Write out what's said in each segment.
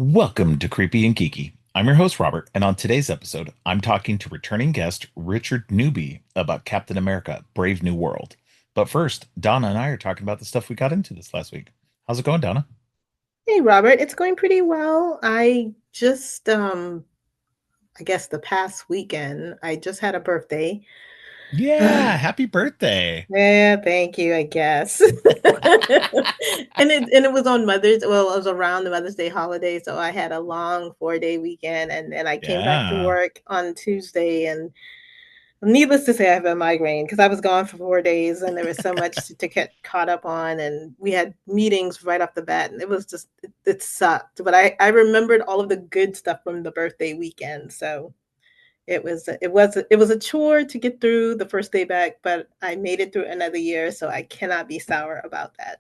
Welcome to Creepy and Geeky. I'm your host, Robert, and on today's episode, I'm talking to returning guest Richard Newby about Captain America Brave New World. But first, Donna and I are talking about the stuff we got into this last week. How's it going, Donna? Hey Robert, it's going pretty well. I just I guess the past weekend I just had a birthday. Yeah, happy birthday. Yeah, thank you, I guess. And it was on it was around the Mother's Day holiday, so I had a long 4-day weekend and then I came back to Yeah. work on Tuesday and needless to say, I have a migraine because I was gone for 4 days and there was so much to get caught up on. And we had meetings right off the bat, and it was just, it sucked. But I remembered all of the good stuff from the birthday weekend. So it was a chore to get through the first day back, but I made it through another year. So I cannot be sour about that.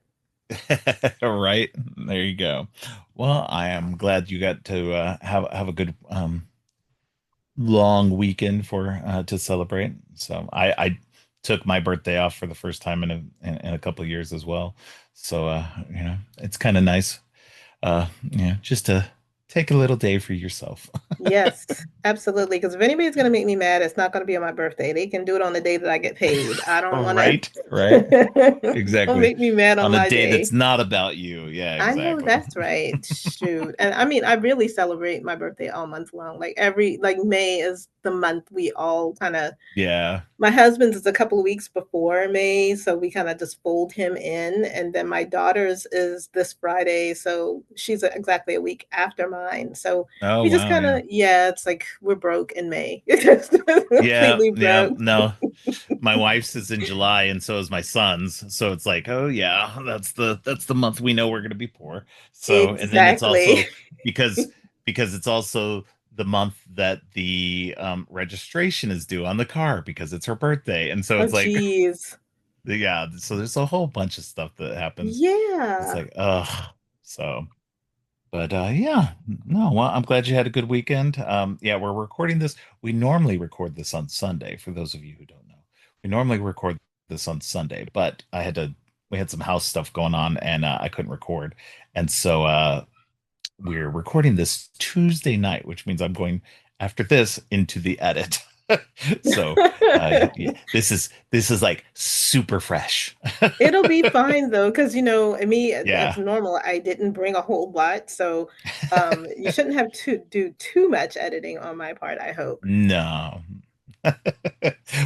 Right. There you go. Well, I am glad you got to have a good long weekend for to celebrate. So I took my birthday off for the first time in a couple of years as well. So it's kind of nice. Just to take a little day for yourself. Yes, absolutely. Because if anybody's going to make me mad, it's not going to be on my birthday. They can do it on the day that I get paid. I don't want Right, right. to. Don't Exactly. make me mad on On a my day day. that's not about you. Yeah, I know exactly. that's right. Shoot. And I mean, I really celebrate my birthday all month long. Like May is the month we all kind of, Yeah. my husband's is a couple of weeks before May, so we kind of just fold him in. And then my daughter's is this Friday, so she's exactly a week after mine. So Oh we just wow, kind yeah. of, yeah, it's like we're broke in May. It's just Yeah, completely yeah. broke. No. My wife's is in July and so is my son's. So it's like, oh yeah, that's the month we know we're gonna be poor. So and then it's Exactly. also because it's also the month that the registration is due on the car because it's her birthday. And so Oh, it's like geez. yeah, so there's a whole bunch of stuff that happens. It's Yeah. like, ugh. So but yeah, no, well, I'm glad you had a good weekend. Yeah, we're recording this. We normally record this on Sunday, for those of you who don't know. We normally record this on Sunday, but we had some house stuff going on and I couldn't record. And so we're recording this Tuesday night, which means I'm going after this into the edit. So yeah, this is like super fresh. It'll be fine though, because me as Yeah. normal, I didn't bring a whole lot, so you shouldn't have to do too much editing on my part, I hope. No. So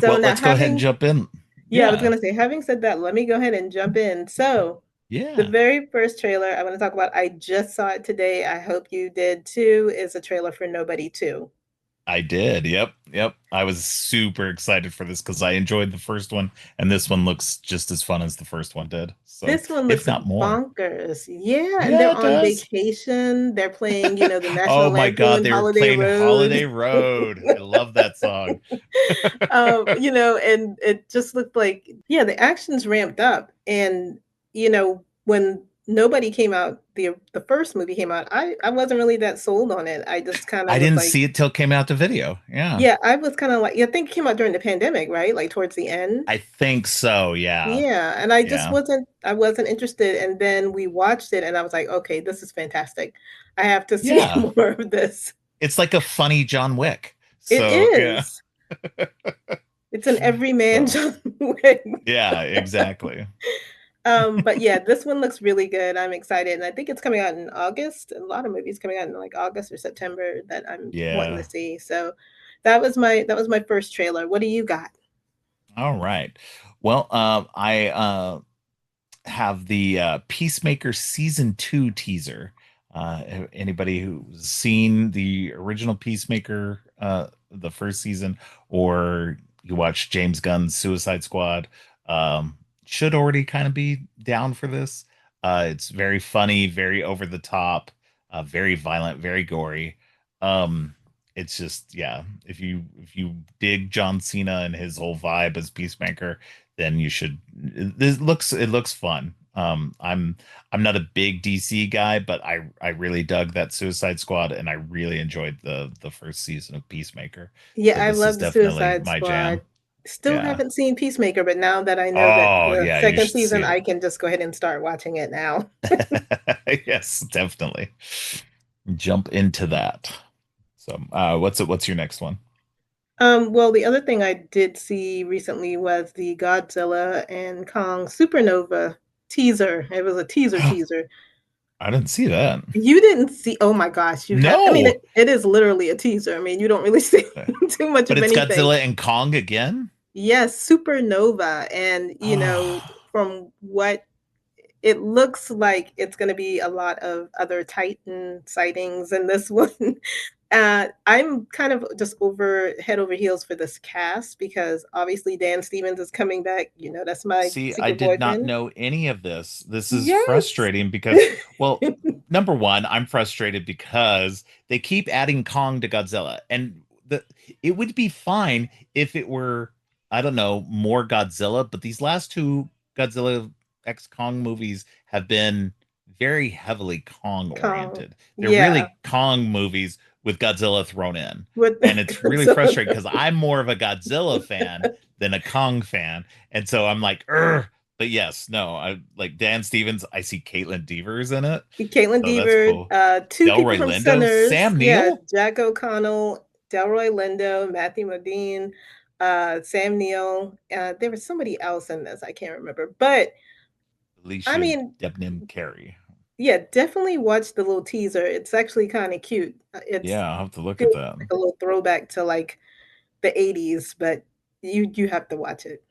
Well, now let's go ahead and having jump in. Yeah, I was Yeah. gonna say, having said that, let me go ahead and jump in. So the Yeah. very first trailer I want to talk about, I just saw it today. I hope you did too, is a trailer for Nobody 2. I did. Yep. Yep. I was super excited for this because I enjoyed the first one, and this one looks just as fun as the first one did. So, This one if looks not more. bonkers. Yeah, and they're Yeah, it on does. vacation. They're playing, the National Oh my God, Lampoon they were Holiday playing Road. Holiday Road. I love that song. And it just looked like, yeah, the action's ramped up. And, when Nobody came out, the first movie came out, I wasn't really that sold on it. I just kind I of was didn't like, see it till it came out to video. Yeah. yeah, I was kind of like, yeah, I think it came out during the pandemic, right? Like towards the end. I think so. Yeah. Yeah, and I just Yeah. wasn't interested. And then we watched it and I was like, okay, this is fantastic. I have to see Yeah. more of this. It's like a funny John Wick. It So, yeah. is. It's an everyman So, John Wick. yeah, exactly. But yeah, this one looks really good. I'm excited, and I think it's coming out in August. A lot of movies coming out in like August or September that I'm wanting to Yeah. see. So that was my first trailer. What do you got? All right. Well, I have the Peacemaker season 2 teaser. Anybody who's seen the original Peacemaker, the first season, or you watch James Gunn's Suicide Squad, should already kind of be down for this. It's very funny, very over the top, very violent, very gory. Um, it's just yeah, if you dig John Cena and his whole vibe as Peacemaker, then you should. It looks fun. I'm not a big DC guy, but I really dug that Suicide Squad, and I really enjoyed the first season of Peacemaker. Yeah, So I this is love the definitely Suicide my Squad. jam. Still Yeah. haven't seen Peacemaker, but now that I know that Oh the yeah, you second should see season, it. I can just go ahead and start watching it now. Yes, definitely. jump into that. So, what's your next one? Well, the other thing I did see recently was the Godzilla and Kong Supernova teaser. It was a teaser. I didn't see that. You didn't see, oh my gosh, you have, I mean, No. it is literally a teaser. I mean, you don't really see Okay. too much But of it's anything. Godzilla and Kong again? Yes, Supernova. And, Oh, from what it looks like, it's going to be a lot of other Titan sightings in this one. I'm kind of just over head over heels for this cast because obviously Dan Stevens is coming back. That's my see, I secret did not boyfriend. know any of this. This is Yes. frustrating because, well, number one, I'm frustrated because they keep adding Kong to Godzilla, and it would be fine if it were, I don't know, more Godzilla, but these last two Godzilla X Kong movies have been very heavily Kong Kong. oriented. They're Yeah. really Kong movies with Godzilla thrown in. With And it's really Godzilla. frustrating because I'm more of a Godzilla fan than a Kong fan. And so I'm like, Ugh. But yes, no, I like Dan Stevens. I see Caitlin Devers in it. Caitlin So that's Dever, cool. two people Delroy from Lindo, Sinners. Sam Yeah, Neill, Jack O'Connell, Delroy Lindo, Matthew Modine, Sam Neill. There was somebody else in this. I can't remember. But I Alicia mean, Debnam Carey. yeah, definitely watch the little teaser. It's actually kind of cute. It's Yeah, I'll have to look at feels that. like a little throwback to like the 80s, but you have to watch it.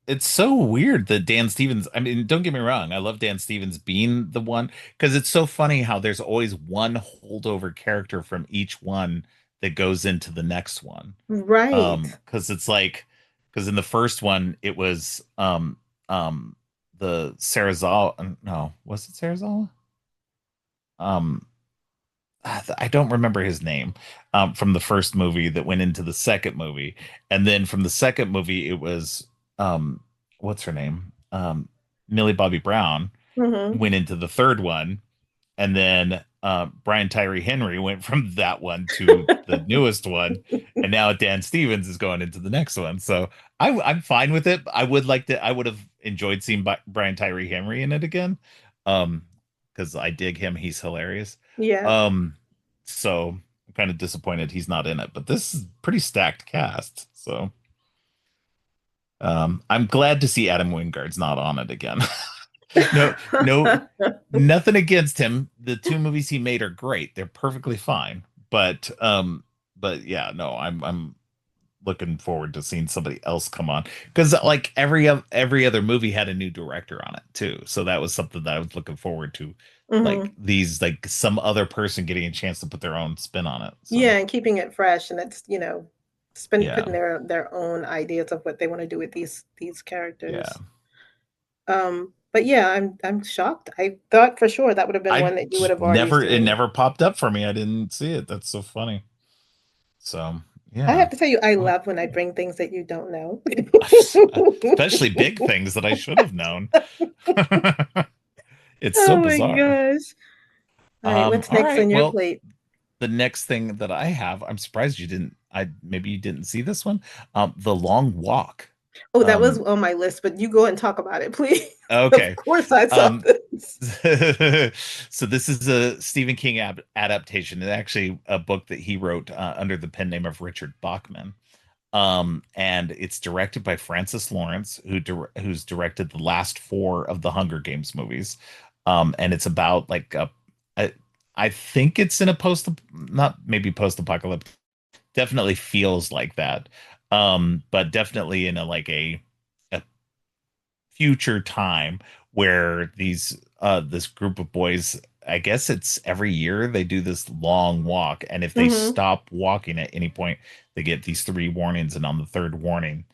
It's so weird that Dan Stevens, I mean, don't get me wrong, I love Dan Stevens being the one because it's so funny how there's always one holdover character from each one that goes into the next one. Right. Because it's like, because in the first one it was the Sarazawa, no, was it Sarazawa? Um I don't remember his name from the first movie that went into the second movie. And then from the second movie, it was what's her name? Millie Bobby Brown Hmm. went into the third one. And then Brian Tyree Henry went from that one to the newest one. And now Dan Stevens is going into the next one. So I'm fine with it. I would like to, I would have enjoyed seeing Brian Tyree Henry in it again. Um, because I dig him. He's hilarious. Yeah. Um, so I'm kind of disappointed he's not in it, but this is pretty stacked cast. So I'm glad to see Adam Wingard's not on it again. No, no, nothing against him. The two movies he made are great. They're perfectly fine. But yeah, no, I'm looking forward to seeing somebody else come on because like every other movie had a new director on it too. So that was something that I was looking forward to, like Hmm. these like some other person getting a chance to put their own spin on it. So Yeah, and keeping it fresh, and it's spend yeah, putting their own ideas of what they want to do with these yeah. characters. But yeah, I'm shocked. I thought for sure that would have been one I that you would just have already never it seen. never popped up for me. I didn't see it. That's so funny. So I yeah. have to tell you, I Well, love when I bring things that you don't know. especially big things that I should have known. It's so Oh my bizarre. gosh. All right, what's All next right. on your Well, plate? the next thing that I have, I'm surprised you didn't. I maybe you didn't see this one. The Long Walk. Oh, that was Um, on my list, but you go and talk about it, please. Of okay. course I saw Um, this. so this is a Stephen King adaptation. It's actually a book that he wrote under the pen name of Richard Bachman. And it's directed by Francis Lawrence, who's directed the last four of the Hunger Games movies. And it's about like a I think it's in a not maybe post-apocalyptic, definitely feels like that. But definitely in a future time where this group of boys, I guess it's every year they do this long walk, and if they Hmm. stop walking at any point, they get these three warnings, and on the third warning,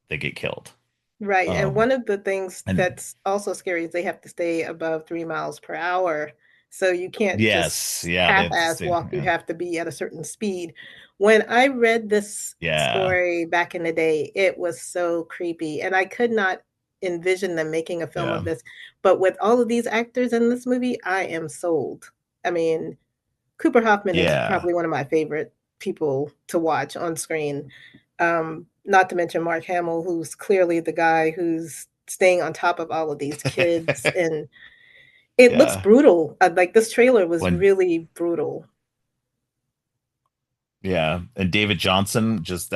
they get killed. Right, and Um, one of the things and that's also scary is they have to stay above 3 miles per hour, so you can't yes, just yeah, they have to half-ass stay. walk, you Yeah, have to be at a certain speed. When I read this yeah, story back in the day, it was so creepy, and I could not envision them making a film yeah, of this, but with all of these actors in this movie, I am sold. I mean, Cooper Hoffman is yeah. probably one of my favorite people to watch on screen. Not to mention Mark Hamill, who's clearly the guy who's staying on top of all of these kids, and it looks Yeah. brutal. Like this trailer was When really brutal. Yeah, and David Johnson, just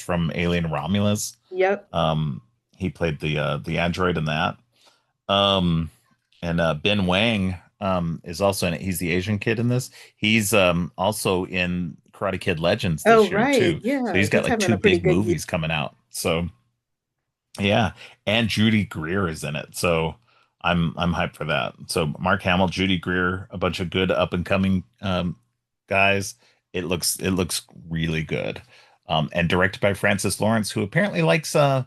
from Alien Romulus. Yep. Um, he played the android in that. Um, and Ben Wang is also in it. He's the Asian kid in this. He's also in Karate Kid Legends Oh, this year right. too. So Yeah, he's got he's like having two a pretty big good year. movies coming out. So yeah, and Judy Greer is in it. So I'm hyped for that. So Mark Hamill, Judy Greer, a bunch of good up and coming guys. It looks really good. And directed by Francis Lawrence, who apparently likes uh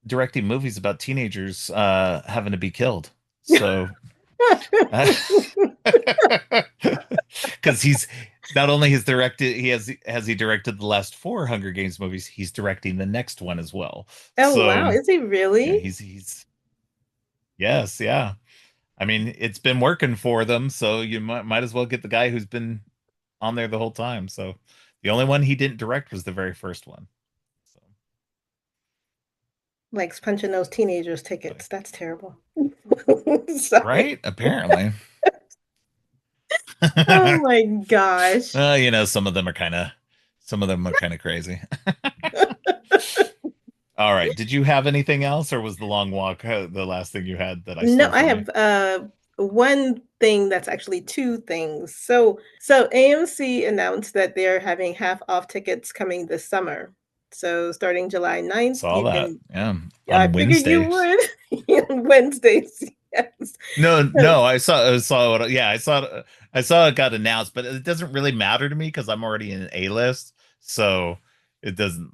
directing movies about teenagers having to be killed. So because he's not only has directed has he directed the last four Hunger Games movies, he's directing the next one as well. Oh, So wow. Is he yeah, really? he's yes, yeah. I mean, it's been working for them, so you might as well get the guy who's been on there the whole time. So the only one he didn't direct was the very first one. So Likes punching those teenagers' but, tickets. That's terrible. Sorry. right? Apparently. Oh my gosh. Some of them are kind of crazy. All right. Did you have anything else, or was the long walk the last thing you had that I No, stole I from you? have one thing that's actually two things. So AMC announced that they're having half off tickets coming this summer. So starting July 9th, Saw you that. can Yeah, I on figured you Wednesdays. would on Wednesdays. Yes. No, So, no, I saw it. Yeah, I saw it got announced, but it doesn't really matter to me because I'm already in an A list, so it doesn't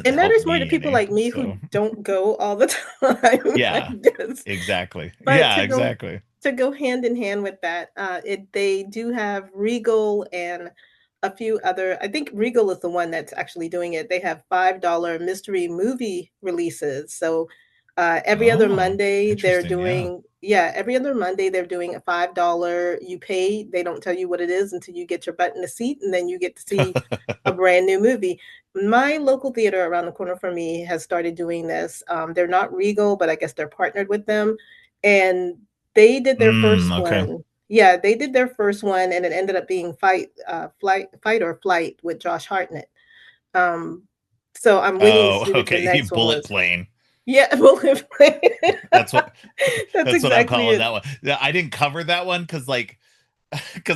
it help matters more to me people any. like me So who don't go all the time, I yeah, guess. exactly. But Yeah, exactly. to go hand in hand with that, they do have Regal and a few other. I think Regal is the one that's actually doing it. They have $5 mystery movie releases. So every other Oh, Monday they're interesting. Yeah. doing every other Monday they're doing a $5. You pay. They don't tell you what it is until you get your butt in the seat, and then you get to see a brand new movie. My local theater around the corner from me has started doing this. They're not Regal, but I guess they're partnered with them, and they did their first Okay. one. Yeah, they did their first one, and it ended up being Fight or Flight with Josh Hartnett. Um, so I'm waiting to Oh, see what the okay. next one Bullet was. plane. Yeah, well, That's what that's that's what I'm exactly calling it. that one. Yeah, I didn't cover that one because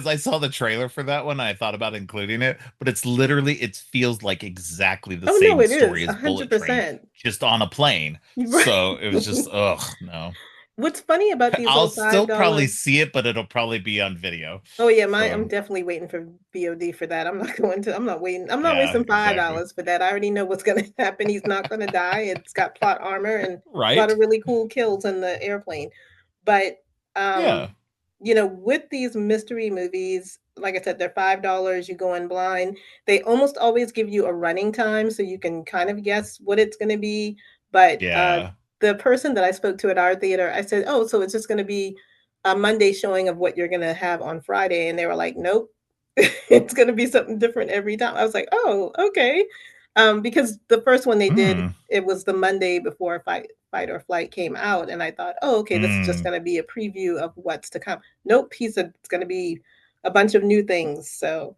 I saw the trailer for that one. And I thought about including it, but it feels like exactly the Oh no, same it is story as Bullet Train, 100%. just on a plane. So Right. it was just, ugh, no. What's funny about these I'll little still probably $5. see it, but it'll probably be on video. Oh yeah, my So I'm definitely waiting for VOD for that. I'm not yeah, wasting five exactly. dollars for that. I already know what's gonna happen. He's not gonna die. It's got plot armor and a lot Right? of really cool kills in the airplane. But Yeah. with these mystery movies, like I said, they're $5. You go in blind. They almost always give you a running time so you can kind of guess what it's gonna be. But Yeah. the person that I spoke to at our theater, I said, "Oh, so it's just gonna be a Monday showing of what you're gonna have on Friday," and they were like, "Nope, it's gonna be something different every time." I was like, "Oh, okay," because the first one they did, Hmm. it was the Monday before Fight or Flight came out, and I thought, "Oh, okay, this is just Hmm. gonna be a preview of what's to come." Nope, he said it's gonna be a bunch of new things. So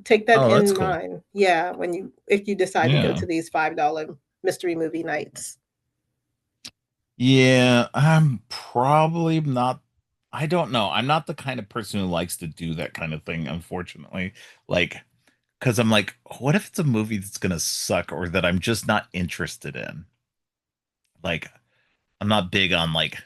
take that Oh, that's in cool. mind. Yeah, when you if you decide to go Yeah. to these $5 mystery movie nights. Yeah, I'm probably not. I don't know. I'm not the kind of person who likes to do that kind of thing, unfortunately. Like, because I'm like, what if it's a movie that's gonna suck or that I'm just not interested in? Like, I'm not big on like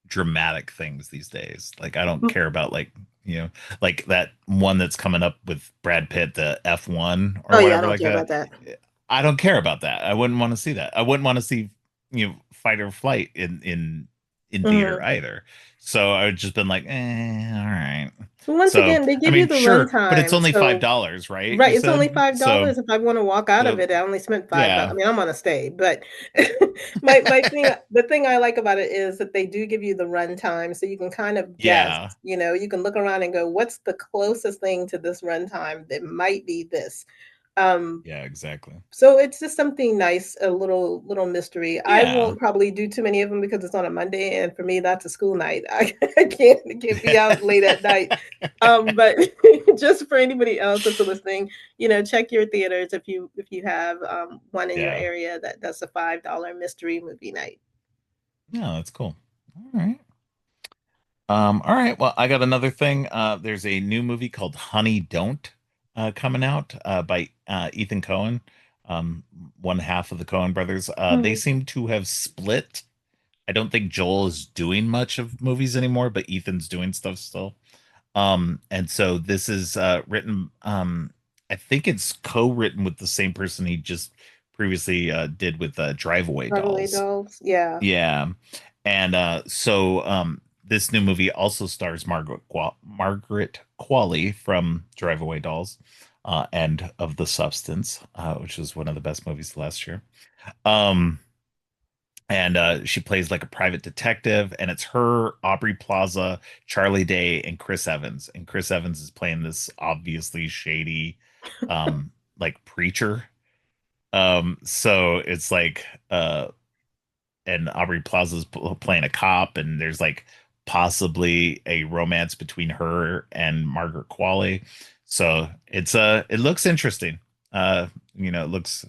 dramatic things these days. Like, I don't care about like that one that's coming up with Brad Pitt, the F1 or Oh yeah, I whatever don't like care that. about that. I don't care about that. I wouldn't want to see that. I wouldn't want to see fight or flight in theater Mhm. either. So I would just been like, all right. But once So again, they I give you mean, the sure, but it's runtime, only five so dollars, right? right, You it's only said so. $5. If I wanna walk out of So it, I only spent 5 bucks. I yeah, mean, I'm gonna stay, but my thing the thing I like about it is that they do give you the runtime, so you can kind of guess, yeah, you can look around and go, "What's the closest thing to this runtime that might be this?" Um, yeah, exactly. So it's just something nice, a little mystery. I Yeah. won't probably do too many of them because it's on a Monday, and for me, that's a school night. I can't be out late at night. But just for anybody else that's listening, check your theaters if you have one in your Yeah. area that does a $5 mystery movie night. Yeah, that's cool. All right. All right. Well, I got another thing. There's a new movie called Honey Don't coming out by Ethan Cohen, um, one half of the Cohen brothers. They Hmm. seem to have split. I don't think Joel is doing much of movies anymore, but Ethan's doing stuff still. And so this is written, I think it's co-written with the same person he just previously did with Drive-Away Runaway Dolls. Dolls, yeah. Yeah. And this new movie also stars Margaret Qualley from Drive Away Dolls and of The Substance, which was one of the best movies last year. Um, and she plays like a private detective, and it's her, Aubrey Plaza, Charlie Day, and Chris Evans. And Chris Evans is playing this obviously shady, like preacher. So it's like and Aubrey Plaza's playing a cop, and there's like possibly a romance between her and Margaret Qualley. So it looks interesting. It looks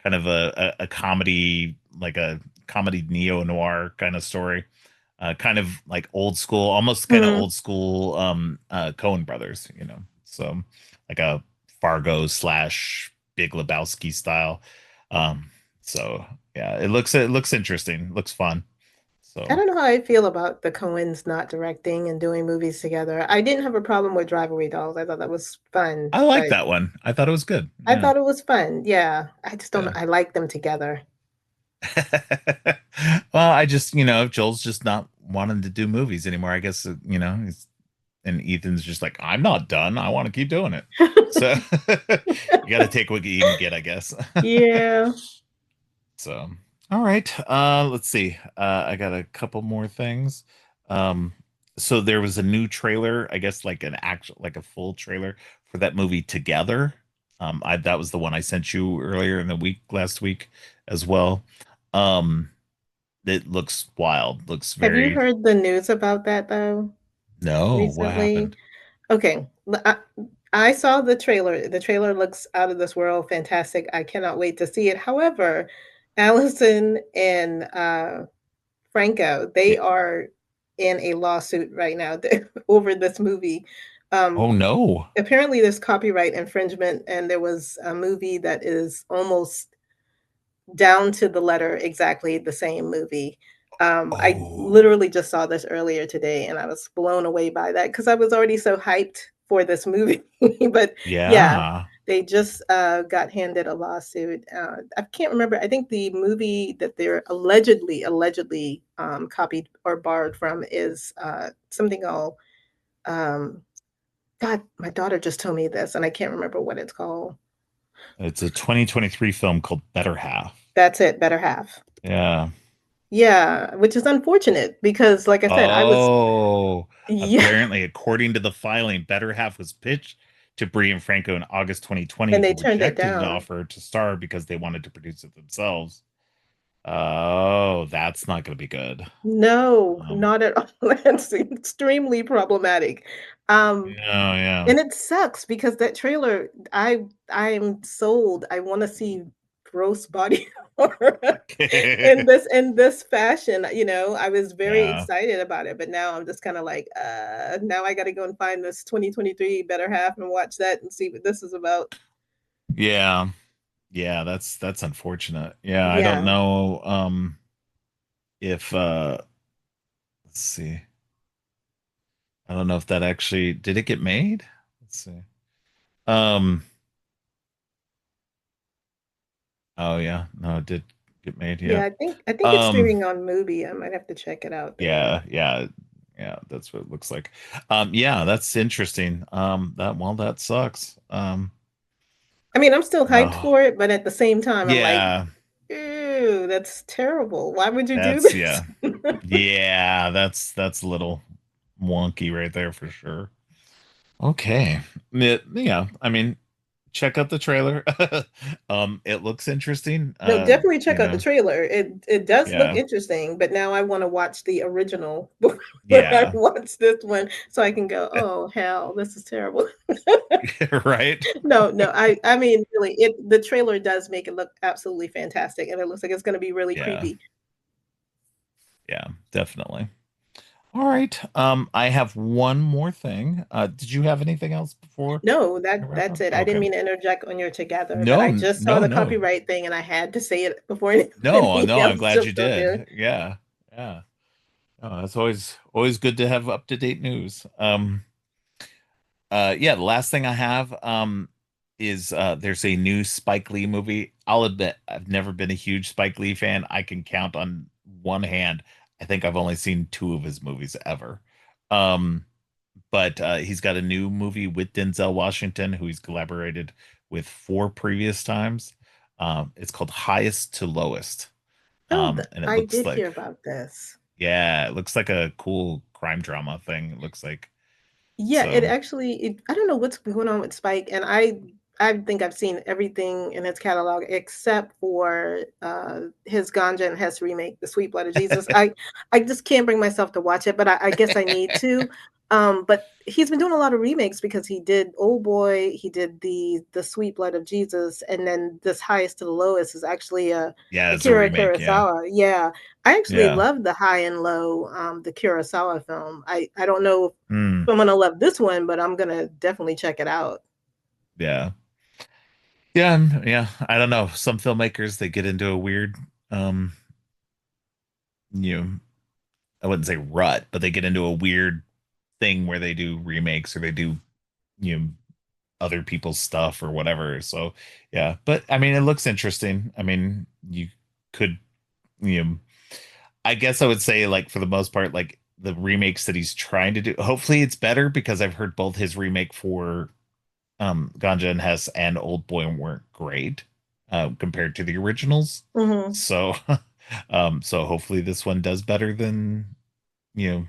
kind of a comedy, like a comedy neo noir kind of story. Kind of like old school, almost kind of Hmm. old school Coen brothers, So like a Fargo slash Big Lebowski style. Um, so yeah, it looks interesting. Looks fun. I So don't know how I feel about the Coens not directing and doing movies together. I didn't have a problem with Drive Away Dolls. I thought that was fun, I like but that one. I thought it was good. I Yeah. thought it was fun. Yeah. I just don't know. Yeah. I like them together. Well, I just, Joel's just not wanting to do movies anymore. I guess, and Ethan's just like, I'm not done. I want to keep doing it. So you got to take what you can get, I guess. Yeah. So, all right. Let's see. I got a couple more things. Um, so there was a new trailer, I guess like an actual, like a full trailer for that movie Together. That was the one I sent you earlier in the week, last week as well. Um, it looks wild. Looks Have you very, heard the news about that though no, what recently? happened? Okay. I saw the trailer. The trailer looks out of this world, fantastic. I cannot wait to see it. However, Allison and Franco, they Yeah. are in a lawsuit right now over this movie. Oh Um, no. Apparently, there's copyright infringement, and there was a movie that is almost down to the letter exactly the same movie. I Oh, literally just saw this earlier today, and I was blown away by that because I was already so hyped for this movie. But yeah, yeah. they just got handed a lawsuit. I can't remember. I think the movie that they're allegedly copied or borrowed from is something called. Um, God, my daughter just told me this, and I can't remember what it's called. It's a 2023 film called Better Half. That's it. Better half. Yeah. Yeah, which is unfortunate because, like I said, I was Oh, yeah, apparently, according to the filing, Better Half was pitched to Brie and Franco in August 2020, and they who turned it rejected the down. offer to star because they wanted to produce it themselves. Oh, that's not going to be good. No, Um, not at all. That's extremely problematic. Um, yeah, yeah. and it sucks because that trailer, I'm sold. I want to see gross body horror in this fashion. I was very Yeah, excited about it, but now I'm just kind of like, now I got to go and find this 2023 Better Half and watch that and see what this is about. yeah, yeah. That's unfortunate. Yeah, I don't Yeah. know. If let's see, I don't know if that actually did it get made. Let's see. Um. Oh yeah, no, it did get made. Yeah, Yep. I think it's Um. streaming on Mubi. I might have to check it out though. Yeah, yeah, yeah. That's what it looks like. Yeah, that's interesting. That sucks. I mean, I'm still hyped Oh, for it, but at the same time, I'm like, yeah, ew, that's terrible. Why would you do that's this? yeah, yeah. That's a little wonky right there for sure. Okay. Yeah, I mean, check out the trailer. It looks interesting. No, definitely check out the trailer. It does look Yeah, interesting, but now I want to watch the original before I yeah, watch this one so I can go, oh hell, this is terrible. right. No, no, I mean really the trailer does make it look absolutely fantastic and it looks like it's gonna be really Yeah, creepy. yeah, definitely. All right. I have one more thing. Did you have anything else before No, I wrap that's up? it. I didn't Okay. mean to interject on your together, but No, I just saw no, the no, copyright thing and I had to say it before no, anything no. I'm else glad you jumped on there. did. Yeah, yeah. Oh, it's always good to have up to date news. Yeah, the last thing I have is there's a new Spike Lee movie. I'll admit I've never been a huge Spike Lee fan. I can count on one hand. I think I've only seen two of his movies ever. Um, but he's got a new movie with Denzel Washington, who he's collaborated with four previous times. It's called Highest to Lowest. Oh, And it I looks did hear like, about this. yeah, it looks like a cool crime drama thing. It looks like Yeah, it so. actually I don't know what's going on with Spike, and I think I've seen everything in his catalog except for his Ganja and Hess remake, The Sweet Blood of Jesus. I just can't bring myself to watch it, but I guess I need to. But he's been doing a lot of remakes because he did Old Boy, he did the Sweet Blood of Jesus, and then this Highest to the Lowest is actually Yeah, it's a Akira remake. Yeah, Kurosawa. Yeah, I actually yeah. love the High and Low, the Kurosawa film. I don't know Hmm. I'm gonna love this one, but I'm gonna definitely check it out. Yeah. Yeah, yeah. I don't know. Some filmmakers they get into a weird um you know, I wouldn't say rut, but they get into a weird thing where they do remakes or they do, you know, other people's stuff or whatever. So, yeah. But I mean, it looks interesting. I mean, you could, you know, I guess I would say like for the most part, like the remakes that he's trying to do, hopefully it's better because I've heard both his remake for Ganja and Hess and Old Boy weren't great compared to the originals. Mhm. So so hopefully this one does better than you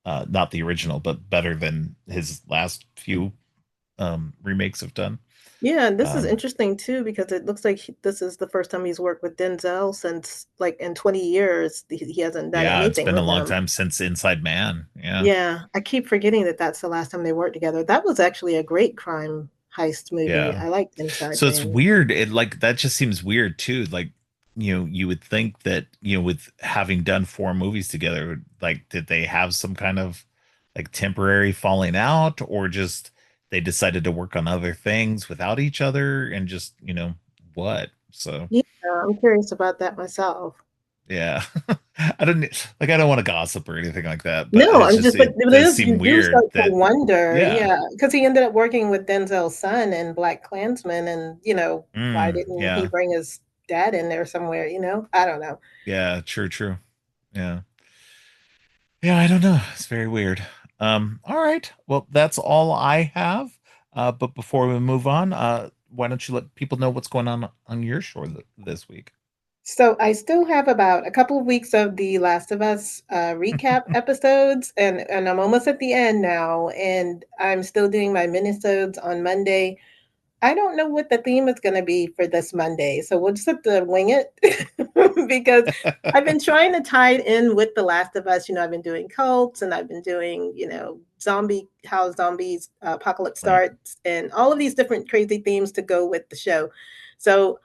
know not the original, but better than his last few remakes have done. Yeah, and this is Um interesting too because it looks like this is the first time he's worked with Denzel since like in 20 years he hasn't done yeah, it's anything been a with long him. time since Inside Man. Yeah. Yeah, I keep forgetting that that's the last time they worked together. That was actually a great crime heist movie. Yeah. I liked Inside So it's Man. weird. It like that just seems weird too. Like, you would think that, with having done four movies together, like did they have some kind of like temporary falling out or just they decided to work on other things without each other and just, what? So, Yeah, I'm curious about that myself. yeah. I don't want to gossip or anything like that, but No, it's I'm just just but it it does is seem you do start weird to that wonder, yeah. yeah, because he ended up working with Denzel's son in Black Klansman and, why didn't he Yeah. bring his dad in there somewhere, you know? I don't know. Yeah, true, true. Yeah. Yeah, I don't know. It's very weird. All right. Well, that's all I have. But before we move on, why don't you let people know what's going on your shore this week? So I still have about a couple of weeks of The Last of Us recap episodes, and I'm almost at the end now, and I'm still doing my minisodes on Monday. I don't know what the theme is gonna be for this Monday, so we'll just have to wing it because I've been trying to tie it in with The Last of Us. I've been doing cults and I've been doing, zombie, how zombies apocalypse Right. starts, and all of these different crazy themes to go with the show. So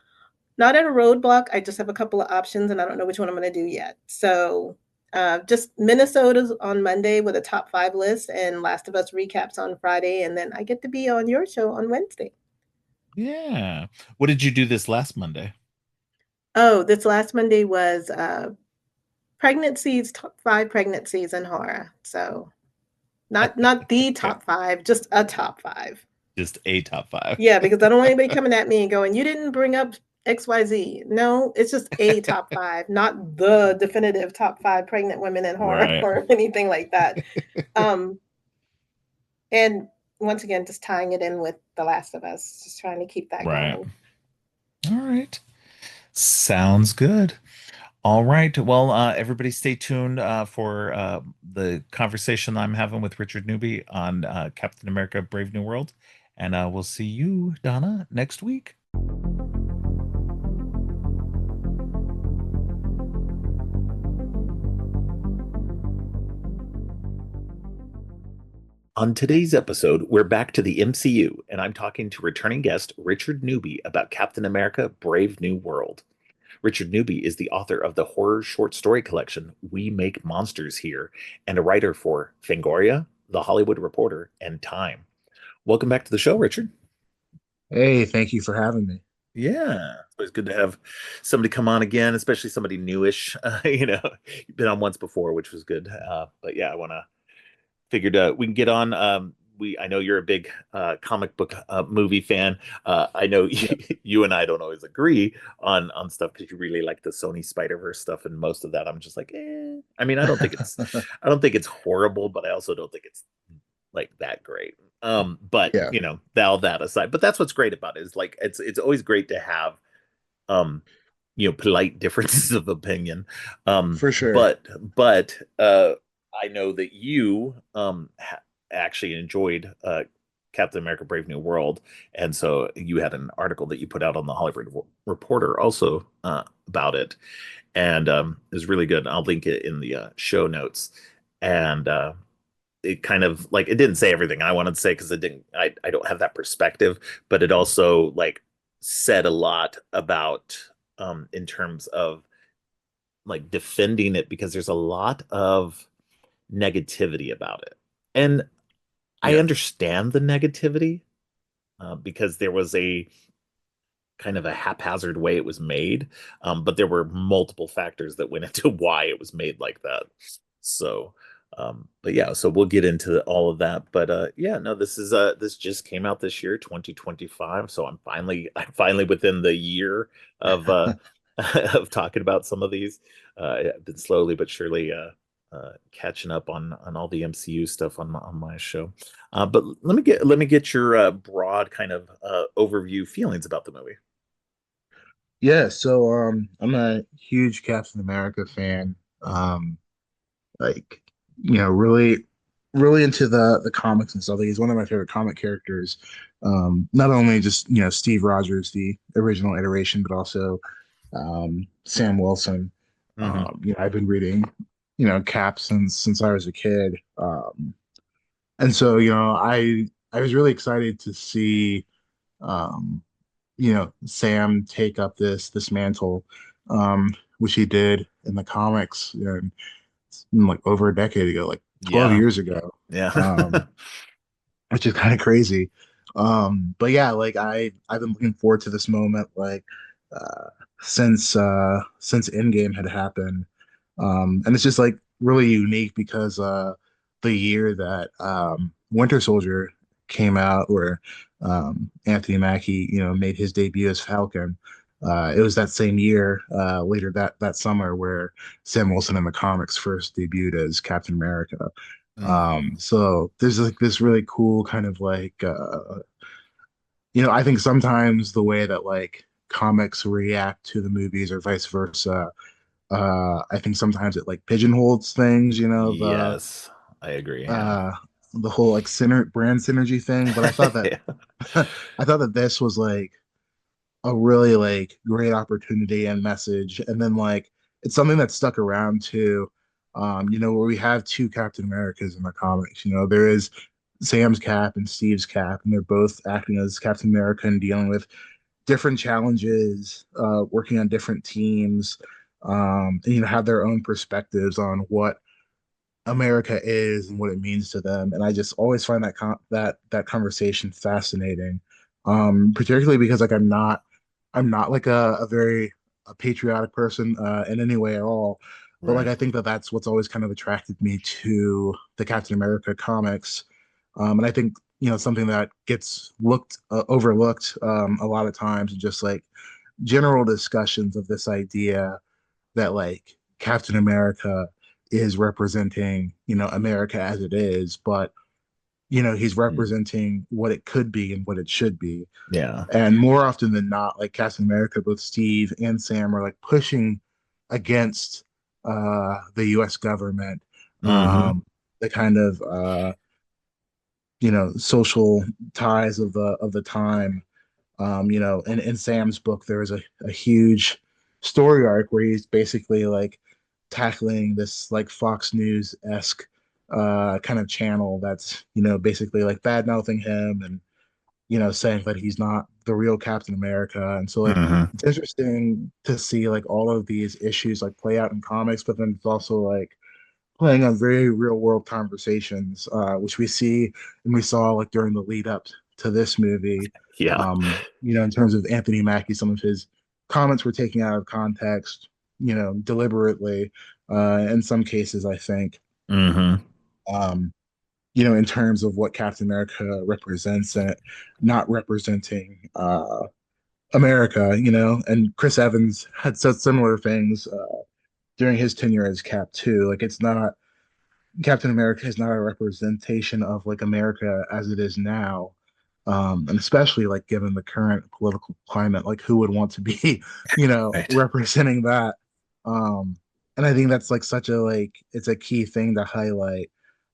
not at a roadblock. I just have a couple of options, and I don't know which one I'm going to do yet. So just Minnesota's on Monday with a top 5 list, and Last of Us recaps on Friday, and then I get to be on your show on Wednesday. Yeah. What did you do this last Monday? Oh, this last Monday was pregnancies, top 5 pregnancies in horror. So not the Okay. top 5, just a top 5. Just a top five. Yeah, because I don't want anybody coming at me and going, "You didn't bring up XYZ." No, it's just a top 5, not the definitive top 5 pregnant women in horror Right. or anything like that. Um, and once again, just tying it in with The Last of Us, just trying to keep that Right. going. All right. Sounds good. All right. Well, everybody stay tuned for the conversation I'm having with Richard Newby on Captain America Brave New World. And we'll see you, Donna, next week. On today's episode, we're back to the MCU, and I'm talking to returning guest Richard Newby about Captain America Brave New World. Richard Newby is the author of the horror short story collection We Make Monsters Here and a writer for Fangoria, The Hollywood Reporter, and Time. Welcome back to the show, Richard. Hey, thank you for having me. Yeah, it's always good to have somebody come on again, especially somebody newish. You've been on once before, which was good. But yeah, I want to figured we can get on. We I know you're a big comic book movie fan. I know Yeah, you and I don't always agree on stuff because you really like the Sony Spider-Verse stuff, and most of that I'm just like, eh. I mean, I don't think it's horrible, but I also don't think it's like that great. But yeah, all that aside, but that's what's great about it is like it's always great to have um polite differences of opinion. for sure. But I know that you actually enjoyed Captain America Brave New World, and so you had an article that you put out on the Hollywood Reporter also about it, and it was really good. I'll link it in the show notes. And it kind of like it didn't say everything I wanted to say because it didn't I don't have that perspective, but it also like said a lot about in terms of like defending it because there's a lot of negativity about it. And I Yeah, understand the negativity because there was a kind of a haphazard way it was made, but there were multiple factors that went into why it was made like that. So, but yeah, so we'll get into all of that. But yeah, no, this just came out this year, 2025. So I'm finally within the year of of talking about some of these. I've been slowly but surely catching up on all the MCU stuff on my show. But let me get your broad kind of overview feelings about the movie. yeah. I'm a huge Captain America fan. Like, really, really into the comics and stuff. Like, he's one of my favorite comic characters. Not only just Steve Rogers, the original iteration, but also Sam Wilson. Hmm. I've been reading Cap since I was a kid. And so I was really excited to see um, Sam take up this mantle, which he did in the comics, like over a decade ago, like 12 Yeah, years ago, yeah. um, which is kind of crazy. But yeah, like I've been looking forward to this moment, like uh, since Endgame had happened, and it's just like really unique because the year that Winter Soldier came out, where Anthony Mackie, made his debut as Falcon. It was that same year, later that summer, where Sam Wilson in the comics first debuted as Captain America. Hmm. So there's like this really cool kind of like I think sometimes the way that like comics react to the movies or vice versa, I think sometimes it like pigeonholes things, Yes, I agree. Yeah. uh the whole like brand synergy thing. But I thought that Yeah. I thought that this was like a really like great opportunity and message. And then like it's something that stuck around too. Where we have two Captain Americas in the comics. There is Sam's Cap and Steve's Cap, and they're both acting as Captain America and dealing with different challenges, working on different teams, and have their own perspectives on what America is and what it means to them. And I just always find that conversation fascinating, particularly because like I'm not like a very a patriotic person in any way at all. But like Right. I think that that's what's always kind of attracted me to the Captain America comics, and I think something that gets looked overlooked a lot of times, just like general discussions of this idea that like Captain America is representing America as it is, but he's Mm. representing what it could be and what it should be. Yeah. And more often than not, like Captain America, both Steve and Sam are like pushing against the U.S. government, Hmm. the kind of social ties of the time. In Sam's book, there is a huge story arc where he's basically like tackling this like Fox News esque kind of channel that's basically like bad mouthing him and saying that he's not the real Captain America. And so like Hmm. it's interesting to see like all of these issues like play out in comics, but then it's also like playing on very real world conversations, which we see and we saw like during the lead up to this movie. Yeah. In terms of Anthony Mackie, some of his comments were taken out of context, deliberately, in some cases, I think. Hmm. Um, in terms of what Captain America represents and not representing America, and Chris Evans had said similar things during his tenure as Cap too. Like it's not Captain America is not a representation of like America as it is now. And especially like given the current political climate, like who would want to be, Right. representing that? And I think that's like such a like it's a key thing to highlight.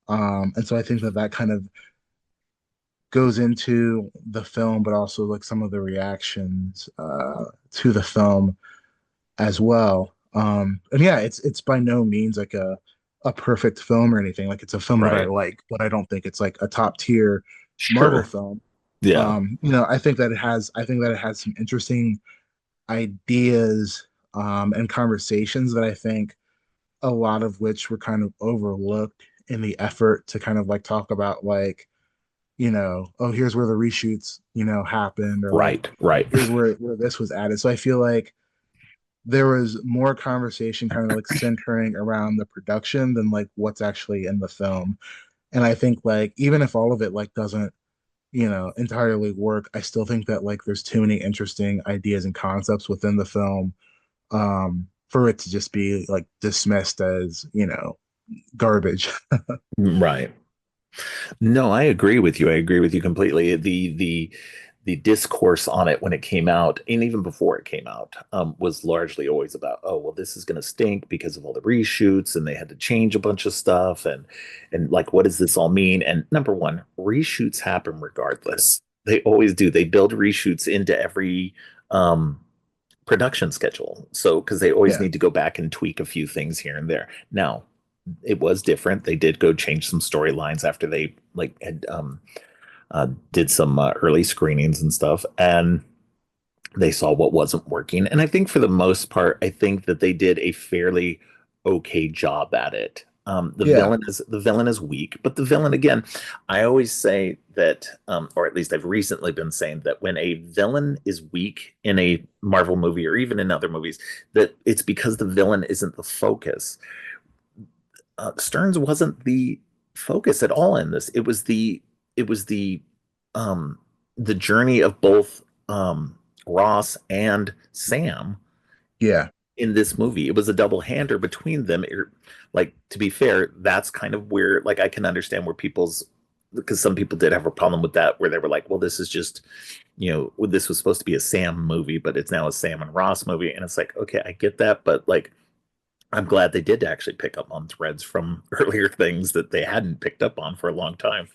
And so I think that that kind of goes into the film, but also like some of the reactions to the film as well. And yeah, it's by no means like a perfect film or anything. Like it's a film that I Right. like, but I don't think it's like a top tier Marvel Sure. film. Yeah. I think that it has some interesting ideas and conversations that I think a lot of which were kind of overlooked in the effort to kind of like talk about like oh, here's where the reshoots, happened, or like Right. Right. here's where this was added. So I feel like there was more conversation kind of like centering around the production than like what's actually in the film. And I think like even if all of it like doesn't, entirely work, I still think that like there's too many interesting ideas and concepts within the film for it to just be like dismissed as, garbage. Right. No, I agree with you. I agree with you completely. The discourse on it when it came out, and even before it came out, was largely always about, oh, well, this is going to stink because of all the reshoots, and they had to change a bunch of stuff, and like, what does this all mean? And number one, reshoots happen regardless. They always do. They build reshoots into every um, production schedule, so because they always Yeah. need to go back and tweak a few things here and there. Now, it was different. They did go change some storylines after they like had did some early screenings and stuff, and they saw what wasn't working. And I think for the most part, I think that they did a fairly okay job at it. Yeah. The villain is weak, but the villain again, I always say that, or at least I've recently been saying that when a villain is weak in a Marvel movie or even in other movies, that it's because the villain isn't the focus. Stearns wasn't the focus at all in this. It was the journey of both Ross and Sam Yeah. in this movie. It was a double hander between them. Like to be fair, that's kind of where like I can understand where people's because some people did have a problem with that where they were like, well, this is just this was supposed to be a Sam movie, but it's now a Sam and Ross movie, and it's like, okay, I get that, but like I'm glad they did actually pick up on threads from earlier things that they hadn't picked up on for a long time.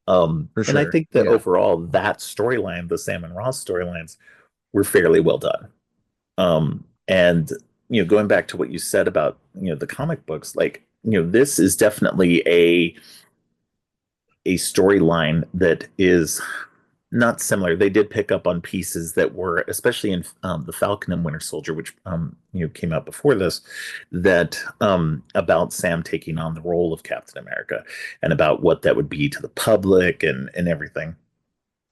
For And I sure. think that Yeah. overall, that storyline, the Sam and Ross storylines, were fairly well done. And going back to what you said about the comic books, like this is definitely a storyline that is not similar. They did pick up on pieces that were, especially in the Falcon and Winter Soldier, which came out before this, that about Sam taking on the role of Captain America and about what that would be to the public and everything.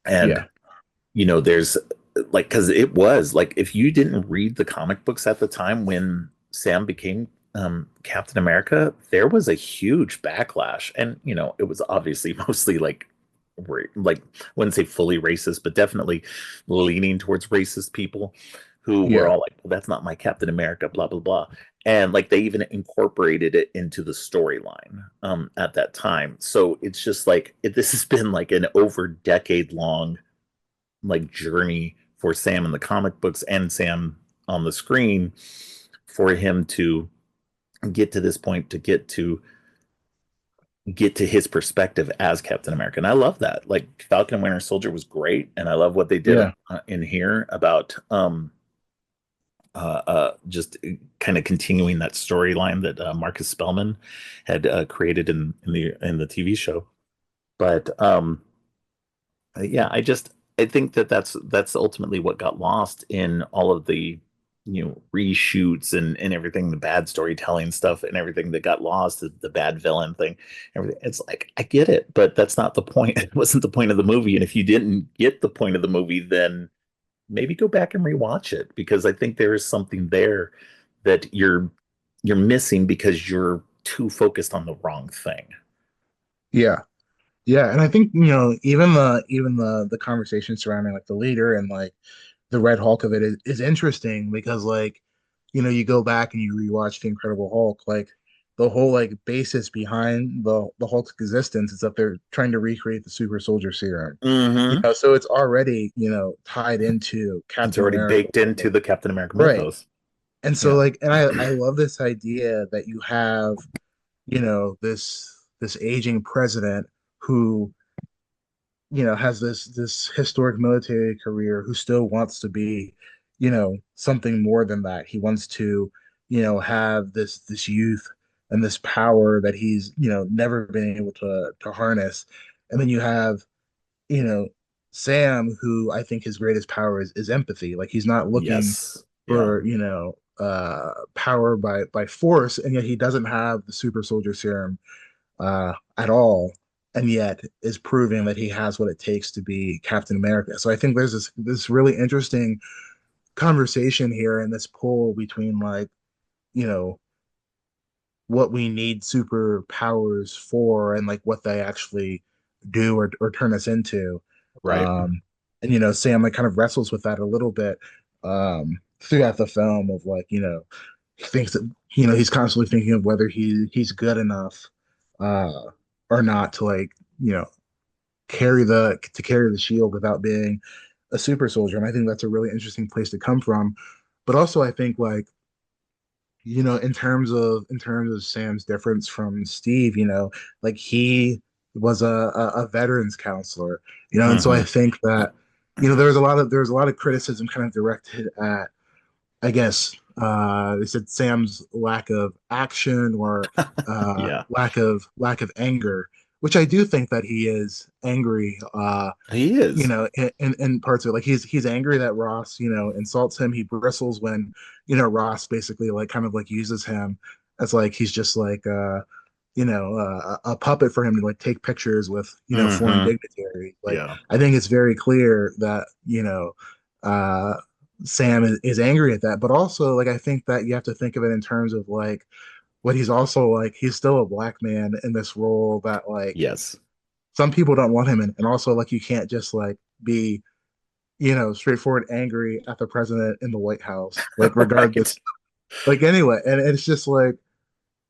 And Yeah. there's like because it was like if you didn't read the comic books at the time when Sam became Captain America, there was a huge backlash, and it was obviously mostly like wouldn't say fully racist, but definitely leaning towards racist people who were Yeah. all like, well, that's not my Captain America, blah blah blah. And like they even incorporated it into the storyline at that time. So it's just like this has been like an over decade long like journey for Sam in the comic books and Sam on the screen for him to get to this point to get to get to his perspective as Captain America. And I love that. Like Falcon and Winter Soldier was great, and I love what they did Yeah. in here about just kind of continuing that storyline that Marcus Spellman had created in the TV show. But yeah, I think that that's ultimately what got lost in all of the reshoots and everything, the bad storytelling stuff and everything that got lost, the bad villain thing, everything. It's like I get it, but that's not the point. It wasn't the point of the movie. And if you didn't get the point of the movie, then maybe go back and rewatch it, because I think there is something there that you're missing because you're too focused on the wrong thing. Yeah. Yeah, and I think even the conversation surrounding like the leader and like the Red Hulk of it is interesting because like you go back and you rewatch the Incredible Hulk, like the whole like basis behind the Hulk's existence is that they're trying to recreate the super soldier serum. Mm-hmm. So it's already tied into It's Captain already America, baked into the Captain America right? mythos. And so Yeah. like, and I love this idea that you have this aging president who has this historic military career, who still wants to be, something more than that. He wants to, have this youth and this power that he's, never been able to harness. And then you have, you know, Sam, who I think his greatest power is empathy. Like he's not looking Yes. Yeah. for, power by force, and yet he doesn't have the super soldier serum at all, and yet is proving that he has what it takes to be Captain America. So I think there's this really interesting conversation here and this pull between like you know what we need superpowers for and like what they actually do or turn us into. Right. And Sam like kind of wrestles with that a little bit throughout the film of like he thinks that he's constantly thinking of whether he's good enough uh or not to like carry the shield without being a super soldier. And I think that's a really interesting place to come from. But also I think like in terms of Sam's difference from Steve, like he was a veterans counselor, and so I Mm-hmm. think that there was a lot of criticism kind of directed at, I guess, they said Sam's lack of action or Yeah. lack of anger, which I do think that he is angry. He is. In parts of it, like he's angry that Ross, insults him. He bristles when, Ross basically like kind of like uses him as like he's just like a puppet for him to like take pictures with, foreign Mm-hmm. dignitaries. Like Yeah. I think it's very clear that, uh Sam is angry at that, but also like I think that you have to think of it in terms of like what he's also like he's still a black man in this role that like Yes. some people don't want him in, and also like you can't just like be straightforward angry at the president in the White House, like Right. regardless, like anyway. And it's just like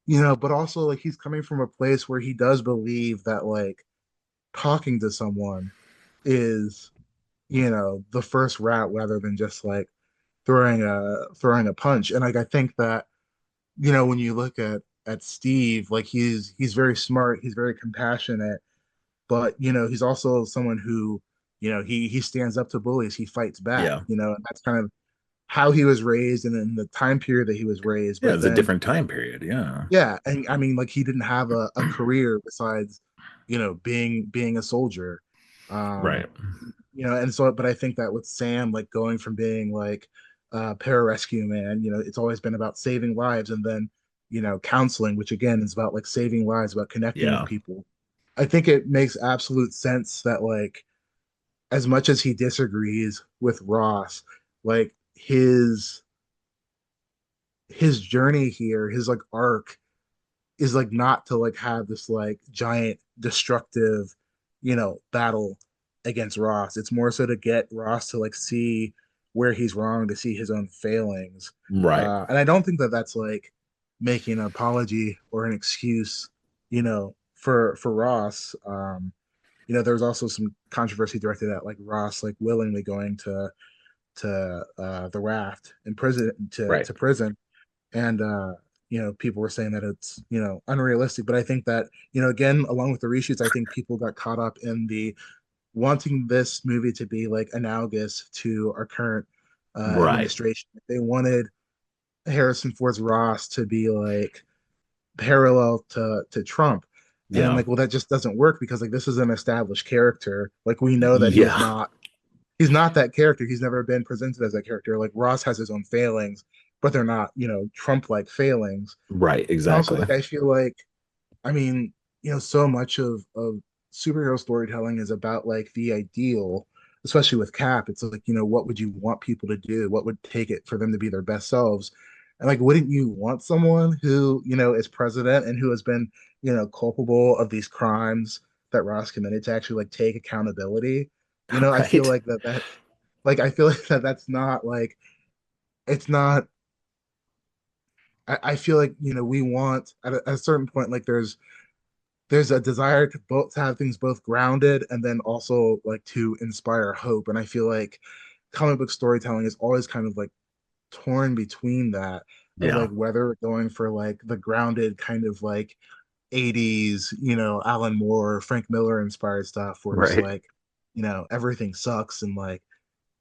but also like he's coming from a place where he does believe that like talking to someone is the first route rather than just like throwing a punch. And like I think that when you look at Steve, like he's very smart, he's very compassionate, but he's also someone who he stands up to bullies, he fights back, Yeah. and that's kind of how he was raised and in the time period that he was raised. Yeah. But It's a then different time period. Yeah. yeah, and I mean like he didn't have a career besides being a soldier. um Right. and so but I think that with Sam like going from being like pararescue man, it's always been about saving lives, and then counseling, which again is about like saving lives, about connecting with Yeah. people. I think it makes absolute sense that like as much as he disagrees with Ross, like his journey here, his like arc is like not to like have this like giant destructive, battle against Ross. It's more so to get Ross to like see where he's wrong, to see his own failings. Right. And I don't think that that's like making an apology or an excuse, for Ross. There's also some controversy directed at like Ross like willingly going to the raft in prison to Right. prison, and people were saying that it's, unrealistic. But I think that, again, along with the reshoots, I think people got caught up in the wanting this movie to be like analogous to our current Right. administration. They wanted Harrison Ford's Ross to be like parallel to Trump. And I'm Yeah. like, well, that just doesn't work because like this is an established character. Like we know that Yeah. he's not that character. He's never been presented as that character. Like Ross has his own failings, but they're not, Trump like failings. Right. And also Exactly. like I feel like, I mean, so much of superhero storytelling is about like the ideal, especially with Cap. It's like, what would you want people to do? What would take it for them to be their best selves? And like, wouldn't you want someone who, is president and who has been, culpable of these crimes that Ross committed to actually like take accountability? I feel Right. like like, I feel like that's not like, it's not, I feel like, we want at a certain point, like there's a desire to both to have things both grounded and then also like to inspire hope. And I feel like comic book storytelling is always kind of like torn between that of Yeah. like whether we're going for like the grounded kind of like 80s, Alan Moore, Frank Miller inspired stuff where it's Right. like, everything sucks and like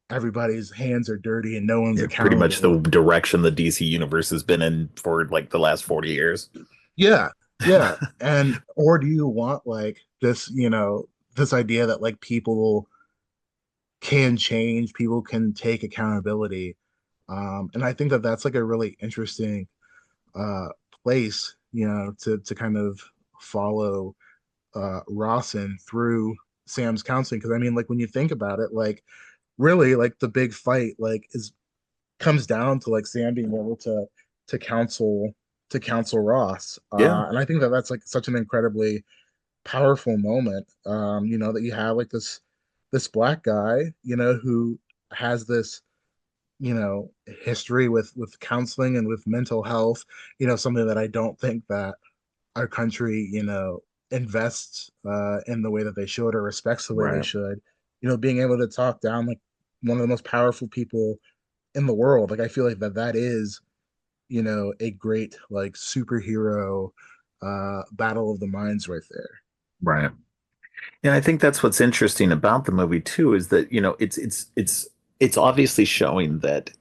everybody's hands are dirty and no one's Yeah. Pretty much the accountable. direction the DC universe has been in for like the last 40 years. Yeah, yeah. And or do you want like this, this idea that like people can change, people can take accountability. And I think that that's like a really interesting uh, place, to kind of follow Rawson through Sam's counseling. Because I mean, like when you think about it, like really, like the big fight, like is comes down to like Sam being able to counsel to counsel Ross, Yeah. and I think that that's like such an incredibly powerful moment. That you have like this black guy, who has this, history with counseling and with mental health, something that I don't think that our country, invests in the way that they should or respects the way they Right. should. Being able to talk down like one of the most powerful people in the world. Like I feel like that is, a great like superhero battle of the minds right there. Right. Yeah, I think that's what's interesting about the movie too, is that, it's obviously showing that,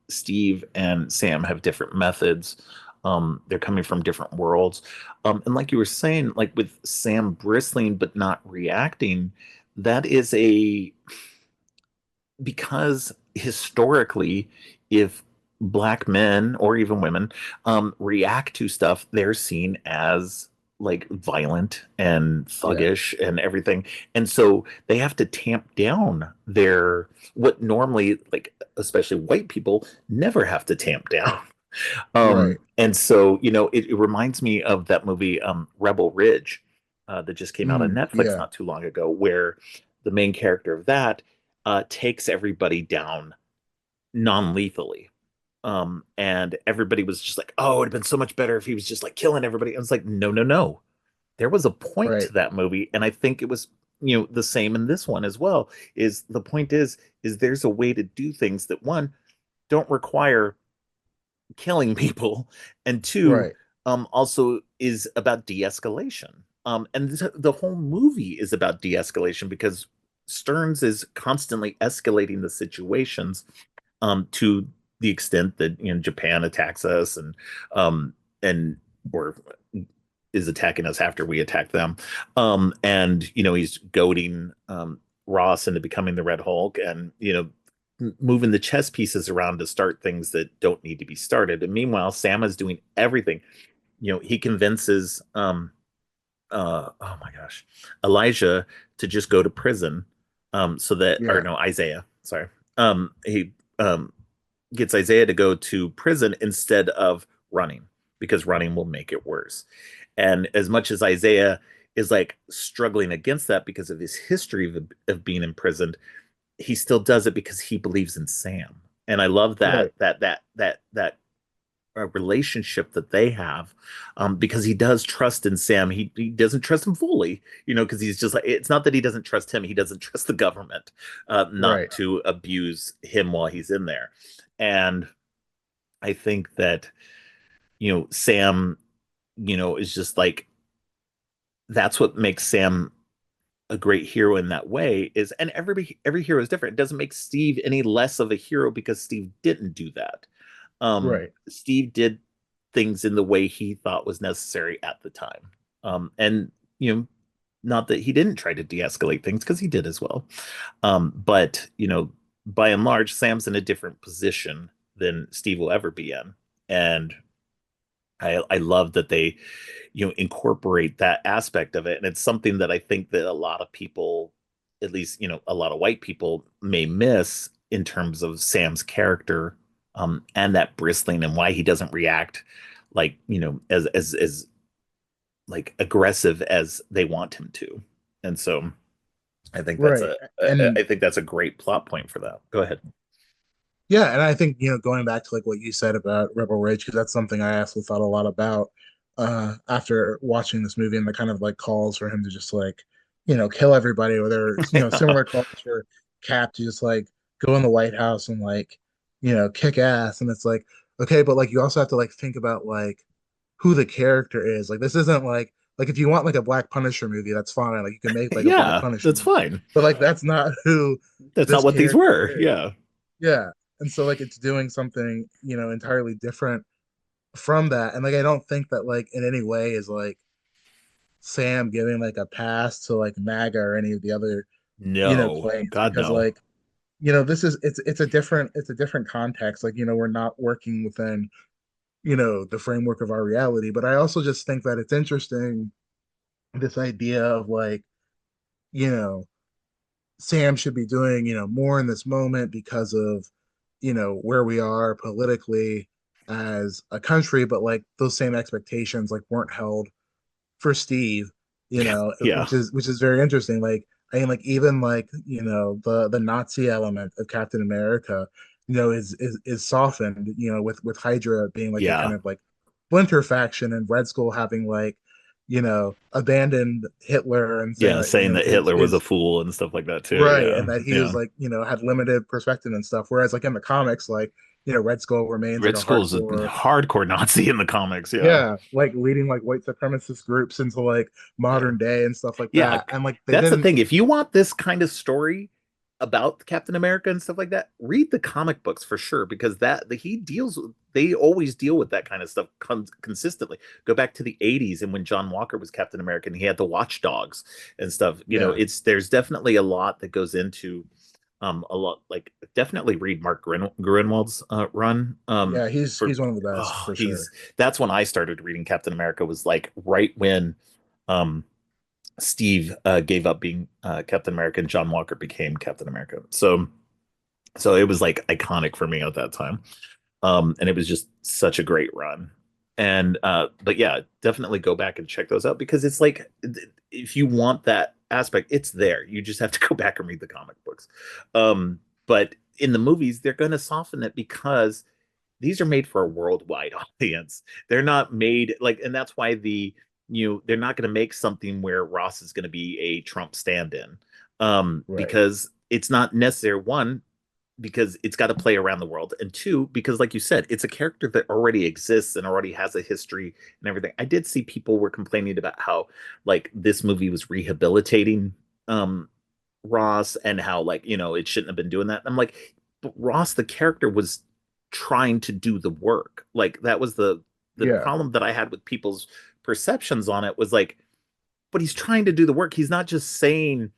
Steve and Sam have different methods. They're coming from different worlds. And like you were saying, like with Sam bristling but not reacting, that is a because historically, if black men or even women react to stuff, they're seen as like violent and Yeah, thuggish and everything. And so they have to tamp down their what normally, like, especially white people, never have to tamp down. right. And so, it reminds me of that movie, Rebel Ridge, that just came out on Netflix Yeah, not too long ago, where the main character of that takes everybody down non-lethally. And everybody was just like, oh, it'd have been so much better if he was just like killing everybody. I was like, no, no, no. There was a point right, to that movie, and I think it was, the same in this one as well. Is the point is there's a way to do things that one don't require killing people, and two, right. also is about de-escalation. And the whole movie is about de-escalation because Stearns is constantly escalating the situations, to the extent that, Japan attacks us, and or is attacking us after we attack them. And he's goading Ross into becoming the Red Hulk, and moving the chess pieces around to start things that don't need to be started. And meanwhile, Sam is doing everything. He convinces oh my gosh, Elijah to just go to prison, so that, or Yeah, no, Isaiah, sorry. He gets Isaiah to go to prison instead of running, because running will make it worse. And as much as Isaiah is like struggling against that because of his history of being imprisoned, he still does it because he believes in Sam. And I love that right, relationship that they have, because he does trust in Sam. He doesn't trust him fully, because he's just like, it's not that he doesn't trust him, he doesn't trust the government not right. to abuse him while he's in there. And I think that, Sam, is just like, that's what makes Sam a great hero in that way. Is And every hero is different. It doesn't make Steve any less of a hero because Steve didn't do that. Right. Steve did things in the way he thought was necessary at the time. And not that he didn't try to de-escalate things, because he did as well. But by and large, Sam's in a different position than Steve will ever be in. And I love that they incorporate that aspect of it. And it's something that I think that a lot of people, at least a lot of white people, may miss in terms of Sam's character, and that bristling, and why he doesn't react like as like aggressive as they want him to. And so I think that's Right. And a great plot point for that. Go ahead. yeah, and I think, going back to like what you said about Rebel Ridge, because that's something I also thought a lot about after watching this movie, and the kind of like calls for him to just like, kill everybody, or there's, similar calls for Cap to just like go in the White House and like, kick ass. And it's like, okay, but like you also have to like think about like who the character is. Like this isn't like if you want like a Black Punisher movie, that's fine. Like you can make like a Black Yeah, Punisher that's movie. fine. But like that's not who That's not this what these character were. is. Yeah. Yeah. And so like it's doing something, entirely different from that. And like I don't think that like in any way is like Sam giving like a pass to like MAGA or any of the other, No, claims, God, because no. like, this is it's a different context. Like, we're not working within, the framework of our reality. But I also just think that it's interesting, this idea of like, you know, Sam should be doing, more in this moment because of, where we are politically as a country, but like those same expectations like weren't held for Steve, Yeah. which is very interesting. Like I mean, like even like the Nazi element of Captain America, is softened, with Hydra being like a kind Yeah. of like splinter faction, and Red Skull having like abandoned Hitler and saying Yeah. that Saying that Hitler was a his fool and stuff like that too. right, Yeah. and that he was Yeah. like had limited perspective and stuff. Whereas like in the comics, like Red Skull remains like Red a Skull's a hardcore, hardcore Nazi in the comics. Yeah. yeah, like leading like white supremacist groups into like Yeah. modern day and stuff like Yeah. that. And like they That's the didn't, thing. If you want this kind of story about Captain America and stuff like that, read the comic books for sure, because he deals with, they always deal with that kind of stuff consistently. Go back to the 80s, and when John Walker was Captain America and he had the watchdogs and stuff, yeah, there's definitely a lot that goes into a lot, like, definitely read Mark Gruenwald's run. yeah, For he's one of the best Oh, for he's sure. that's when I started reading Captain America, was like right when um Steve gave up being Captain America and John Walker became Captain America. So it was like iconic for me at that time. And it was just such a great run. And but yeah, definitely go back and check those out, because it's like, if you want that aspect, it's there. You just have to go back and read the comic books. But in the movies, they're going to soften it, because these are made for a worldwide audience. They're not made like, and that's why they're not going to make something where Ross is going to be a Trump stand-in, Right. because it's not necessary. One, because it's got to play around the world, and two, because like you said, it's a character that already exists and already has a history and everything. I did see people were complaining about how like this movie was rehabilitating um Ross, and how like it shouldn't have been doing that. I'm like, but Ross the character was trying to do the work. Like that was the Yeah. problem that I had with people's perceptions on it, was like, but he's trying to do the work. He's not just saying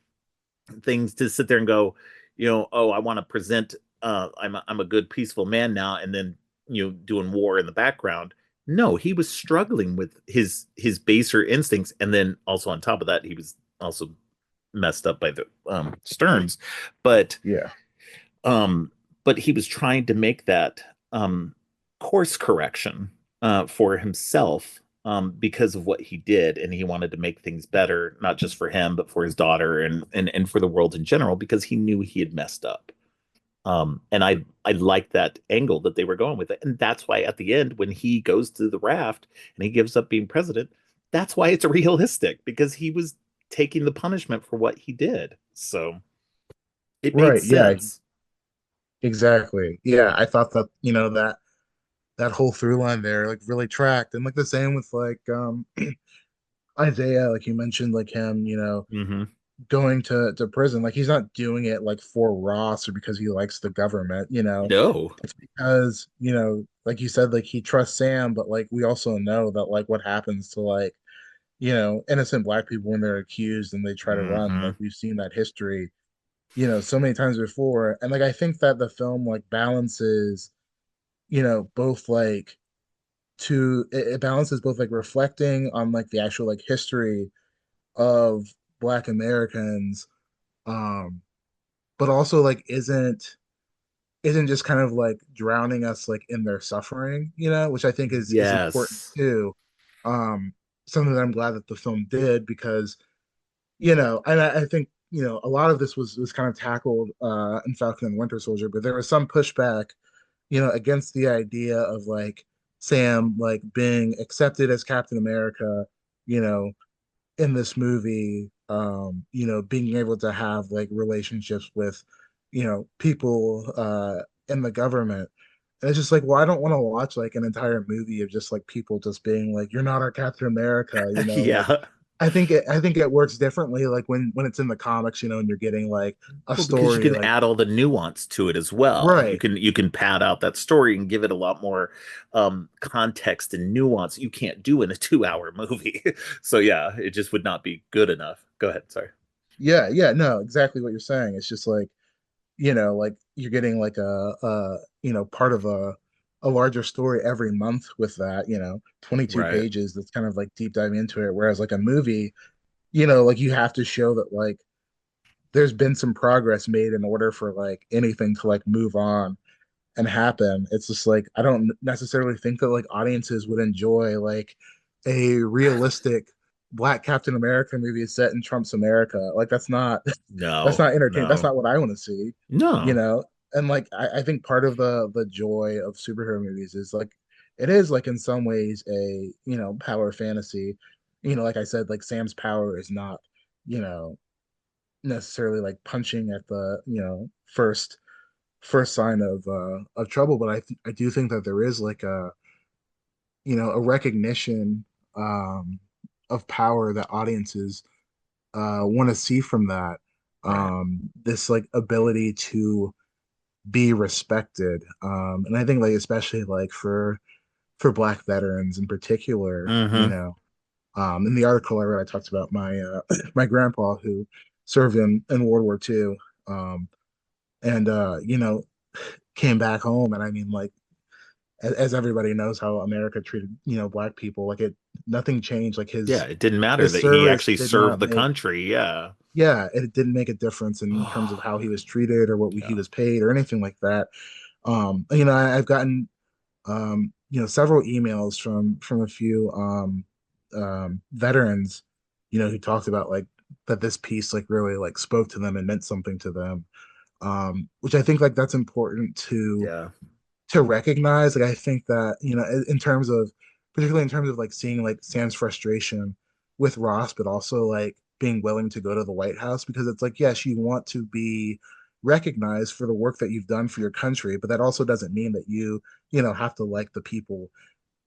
things to sit there and go, oh, I want to present I'm a good peaceful man now, and then doing war in the background. No, he was struggling with his baser instincts, and then also on top of that, he was also messed up by the Stearns, but Yeah. um he was trying to make that course correction for himself, because of what he did, and he wanted to make things better, not just for him, but for his daughter, and for the world in general, because he knew he had messed up. And I like that angle that they were going with it, and that's why at the end, when he goes to the raft and he gives up being president, that's why it's realistic, because he was taking the punishment for what he did. So it made Right. Yeah. sense. Exactly. Yeah. I thought that, that that whole through line there like really tracked. And like the same with like Isaiah, like you mentioned, like him, Hmm. going to prison. Like he's not doing it like for Ross or because he likes the government. No. It's because, like you said, like he trusts Sam, but like we also know that like what happens to like, innocent black people when they're accused and they try to run. Like Hmm. we've seen that history, so many times before. And like I think that the film like balances, both like it balances both like reflecting on like the actual like history of Black Americans, um, but also like isn't just kind of like drowning us like in their suffering, which I think is important Yes. too. Um, Something that I'm glad that the film did because, and I think, a lot of this was kind of tackled in Falcon and Winter Soldier, but there was some pushback, against the idea of like Sam like being accepted as Captain America, you know, in this movie, being able to have like relationships with, people in the government. And it's just like, well, I don't want to watch like an entire movie of just like people just being like, "You're not our Captain America," like Yeah. I think it works differently like when it's in the comics, and you're getting like a Well, because you story can like add all the nuance to it as well. You right. can you can pad out that story and give it a lot more context and nuance you can't do in a 2 hour movie. So yeah, it just would not be good enough. Go ahead. Sorry. Yeah, yeah, no, exactly what you're saying. It's just like, like you're getting like part of a larger story every month with that, 22 Right. pages that's kind of like deep diving into it. Whereas like a movie, like you have to show that like there's been some progress made in order for like anything to like move on and happen. It's just like I don't necessarily think that like audiences would enjoy like a realistic Black Captain America movie set in Trump's America. Like that's not that's No, not entertaining. That's no, not what I want to see, you no. know. And like I think part of the joy of superhero movies is like it is like in some ways a power fantasy. Like I said, like Sam's power is not you know necessarily like punching at the first sign of trouble, but I do think that there is like a recognition um of power that audiences want to see from that, Right. this like ability to be respected, and I think like especially like for Black veterans in particular, Hmm. in the article I read, I talked about my my grandpa who served in World War II, and came back home, and I mean like as everybody knows how America treated Black people, like it nothing changed, like Yeah, his it didn't matter his that he service actually did served not the make country. Yeah. yeah, it didn't make a difference in terms of how he was treated or he Yeah. was paid or anything like that. I've gotten several emails from a few veterans, who talked about like that this piece like really like spoke to them and meant something to them, which I think like that's important Yeah. to recognize. Like I think that in terms of particularly in terms of like seeing like Sam's frustration with Ross, but also like being willing to go to the White House because it's like yes, you want to be recognized for the work that you've done for your country, but that also doesn't mean that you have to like the people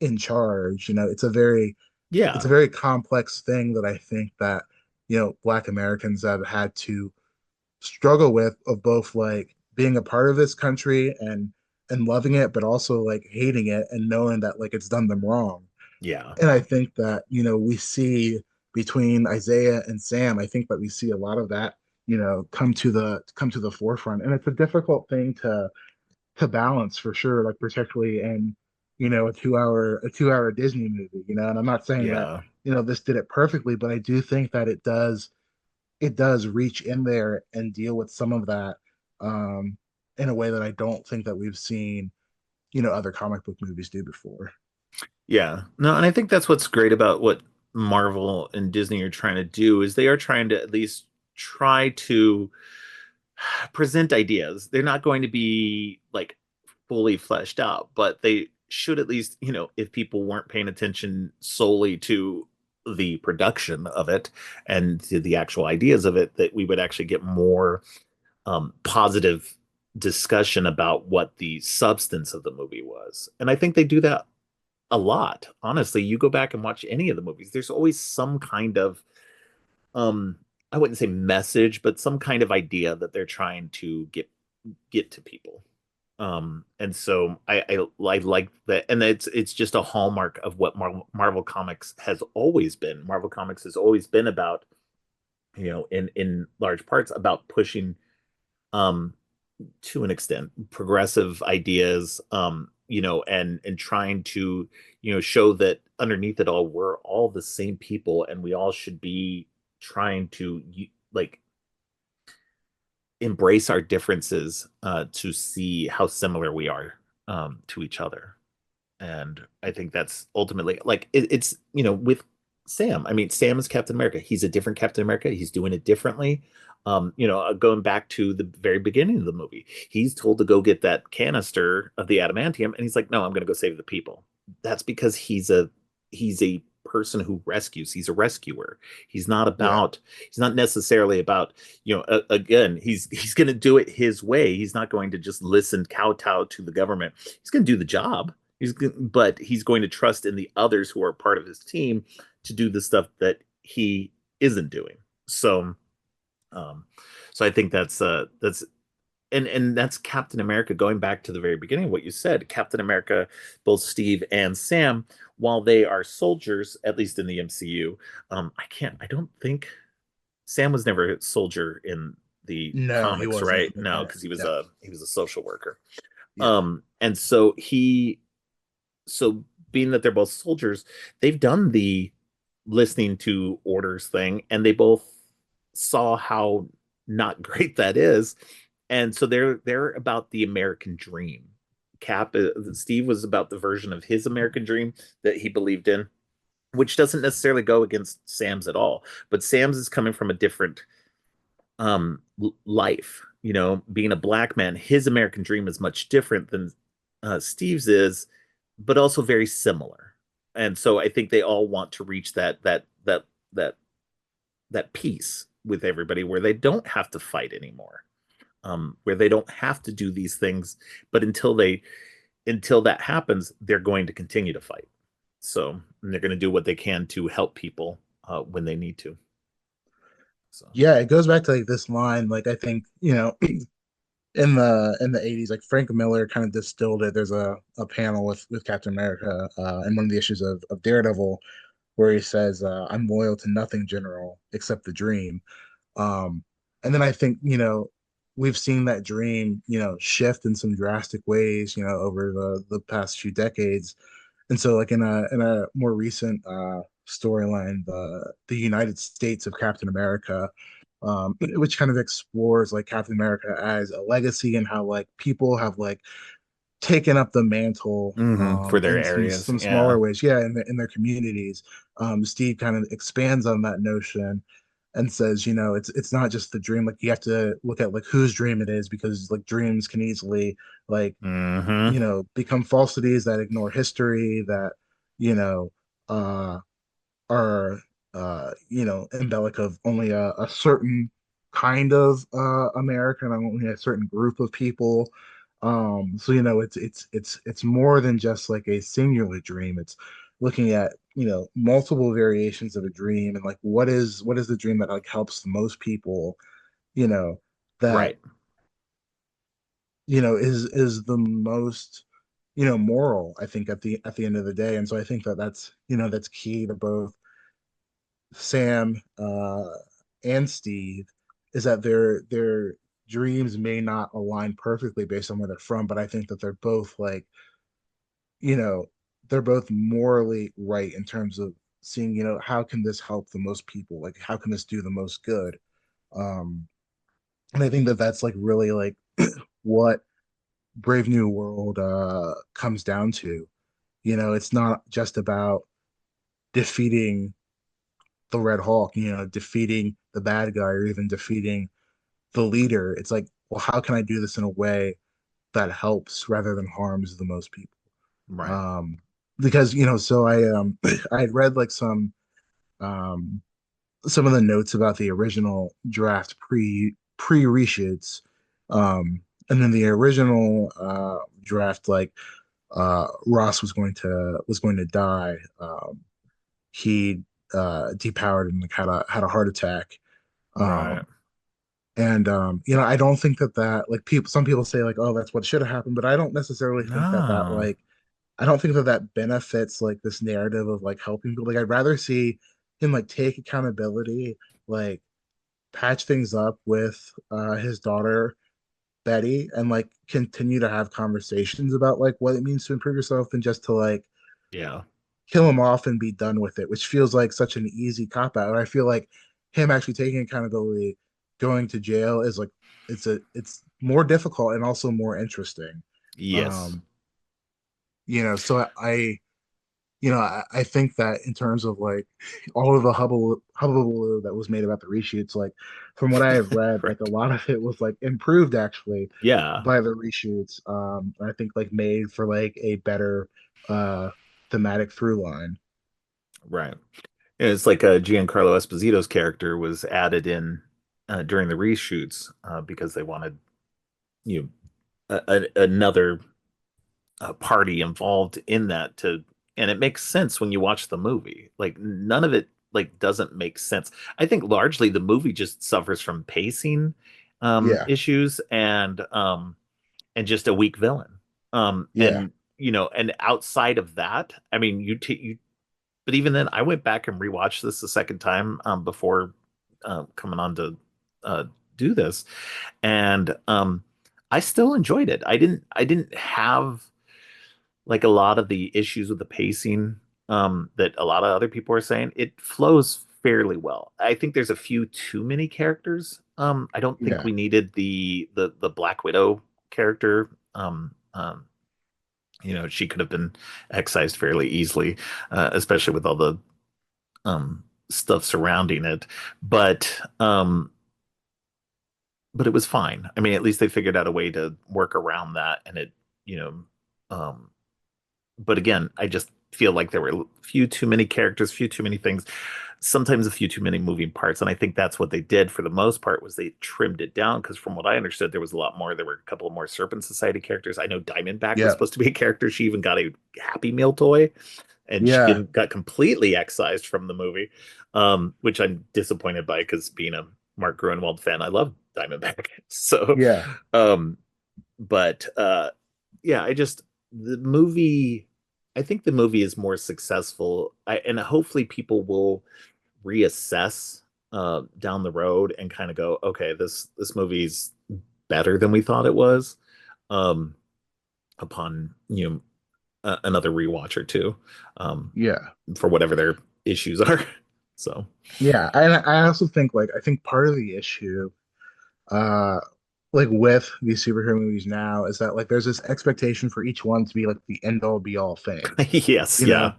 in charge. It's a Yeah. very complex thing that I think that Black Americans have had to struggle with, of both like being a part of this country and loving it, but also like hating it and knowing that like it's done them wrong. Yeah. And I think that we see between Isaiah and Sam, I think that we see a lot of that come to the forefront, and it's a difficult thing to balance for sure, like particularly in a 2 hour Disney movie, and I'm not saying that Yeah. this did it perfectly, but I do think that it does reach in there and deal with some of that, um, in a way that I don't think that we've seen, other comic book movies do before. Yeah. No, and I think that's what's great about what Marvel and Disney are trying to do is they are trying to at least try to present ideas. They're not going to be like fully fleshed out, but they should at least, if people weren't paying attention solely to the production of it and to the actual ideas of it, that we would actually get more positive discussion about what the substance of the movie was. And I think they do that a lot. Honestly, you go back and watch any of the movies, there's always some kind of um I wouldn't say message, but some kind of idea that they're trying to get to people. And so I like that, and it's just a hallmark of what Marvel Comics has always been. Marvel Comics has always been about, in large parts about pushing um to an extent progressive ideas, and trying to, show that underneath it all we're all the same people, and we all should be trying to like embrace our differences, to see how similar we are, to each other. And I think that's ultimately like it's, with Sam. I mean, Sam is Captain America. He's a different Captain America. He's doing it differently. Going back to the very beginning of the movie, he's told to go get that canister of the adamantium, and he's like, "No, I'm going to go save the people." That's because he's a person who rescues. He's a rescuer. He's not Yeah. about. He's not necessarily about. Again, he's going to do it his way. He's not going to just listen, kowtow to the government. He's going to do the job. But he's going to trust in the others who are part of his team to do the stuff that he isn't doing. So, um, so I think that's and that's Captain America. Going back to the very beginning of what you said, Captain America, both Steve and Sam, while they are soldiers, at least in the MCU, I don't think Sam was never a soldier in the No, he comics, wasn't. right? No, because No. he was a social worker. Yeah. And so being that they're both soldiers, they've done the listening to orders thing, and they both saw how not great that is. And so they're about the American dream. Steve was about the version of his American dream that he believed in, which doesn't necessarily go against Sam's at all. But Sam's is coming from a different life. Being a black man, his American dream is much different than Steve's is, but also very similar. And so I think they all want to reach that that peace with everybody, where they don't have to fight anymore, where they don't have to do these things. But until that happens, they're going to continue to fight. So, and they're going to do what they can to help people, when they need to. So, Yeah, it goes back to like this line. Like I think, in the 80s, like Frank Miller kind of distilled it. There's a panel with Captain America, in one of the issues of Daredevil, where he says, I'm loyal to nothing, General, except the dream. Um, and then I think, we've seen that dream, shift in some drastic ways, over the past few decades. And so like in a more recent storyline, the United States of Captain America, which kind of explores like Captain America as a legacy and how like people have like taken up the mantle, for their in areas, some yeah. smaller ways, yeah, in their communities. Steve kind of expands on that notion and says, it's not just the dream. Like you have to look at like whose dream it is, because like dreams can easily like Hmm. become falsities that ignore history, that you know uh are embellic of only a certain kind of American, only a certain group of people. So it's more than just like a singular dream. It's looking at multiple variations of a dream, and like what is the dream that like helps the most people, you know that Right. is the most moral, I think, at the end of the day. And so I think that that's key to both Sam and Steve, is that their dreams may not align perfectly based on where they're from, but I think that they're both like, you know, they're both morally right in terms of seeing, how can this help the most people? Like, how can this do the most good? Um, and I think that that's like really like what Brave New World comes down to. It's not just about defeating the Red Hulk, defeating the bad guy, or even defeating the leader. It's like, well, how can I do this in a way that helps rather than harms the most people? Right. Um, because so I had read like um some of the notes about the original draft pre reshoots, um, and then the original draft, like Ross was going to die. He depowered and like had a heart attack. Right. Um, and you know, I don't think that like people, some people say like, oh, that's what should have happened, but I don't necessarily think that No. like, I don't think that benefits like this narrative of like helping people. Like, I'd rather see him like take accountability, like patch things up with his daughter Betty, and like continue to have conversations about like what it means to improve yourself, than just to like Yeah. kill him off and be done with it, which feels like such an easy cop out. And I feel like him actually taking accountability, going to jail is like it's more difficult and also more interesting. Yes. Um, you know, so you know, I think that in terms of like all of the hubble that was made about the reshoots, like from what I have read, Right. like a lot of it was like improved actually Yeah. by the reshoots. I think like made for like a better uh thematic through line. Right. And it's like Giancarlo Esposito's character was added in during the reshoots because they wanted you know another party involved in that to, and it makes sense when you watch the movie. Like none of it like doesn't make sense. I think largely the movie just suffers from pacing Yeah, issues and just a weak villain. yeah, And you know, and outside of that, I mean, you but even then, I went back and rewatched this a second time before coming on to uh, do this, and I still enjoyed it. I didn't have like a lot of the issues with the pacing that a lot of other people are saying. It flows fairly well. I think there's a few too many characters. I don't think yeah, we needed the Black Widow character. You know, she could have been excised fairly easily, especially with all the stuff surrounding it. But but it was fine. I mean, at least they figured out a way to work around that, and it, you know, um, but again, I just feel like there were a few too many characters, few too many things, sometimes a few too many moving parts, and I think that's what they did for the most part was they trimmed it down because from what I understood, there was a lot more. There were a couple of more Serpent Society characters. I know Diamondback was yeah, supposed to be a character. She even got a Happy Meal toy, and she yeah, didn't got completely excised from the movie, which I'm disappointed by because being a Mark Gruenwald fan, I love Diamondback. So, yeah, um, but yeah, I just the movie. I think the movie is more successful, and hopefully people will reassess down the road and kind of go, okay, this movie's better than we thought it was. Um, upon another rewatch or two, um, yeah, for whatever their issues are. So yeah. And I also think like I think part of the issue uh like with these superhero movies now is that like there's this expectation for each one to be like the end all be all thing, yes, you yeah, know?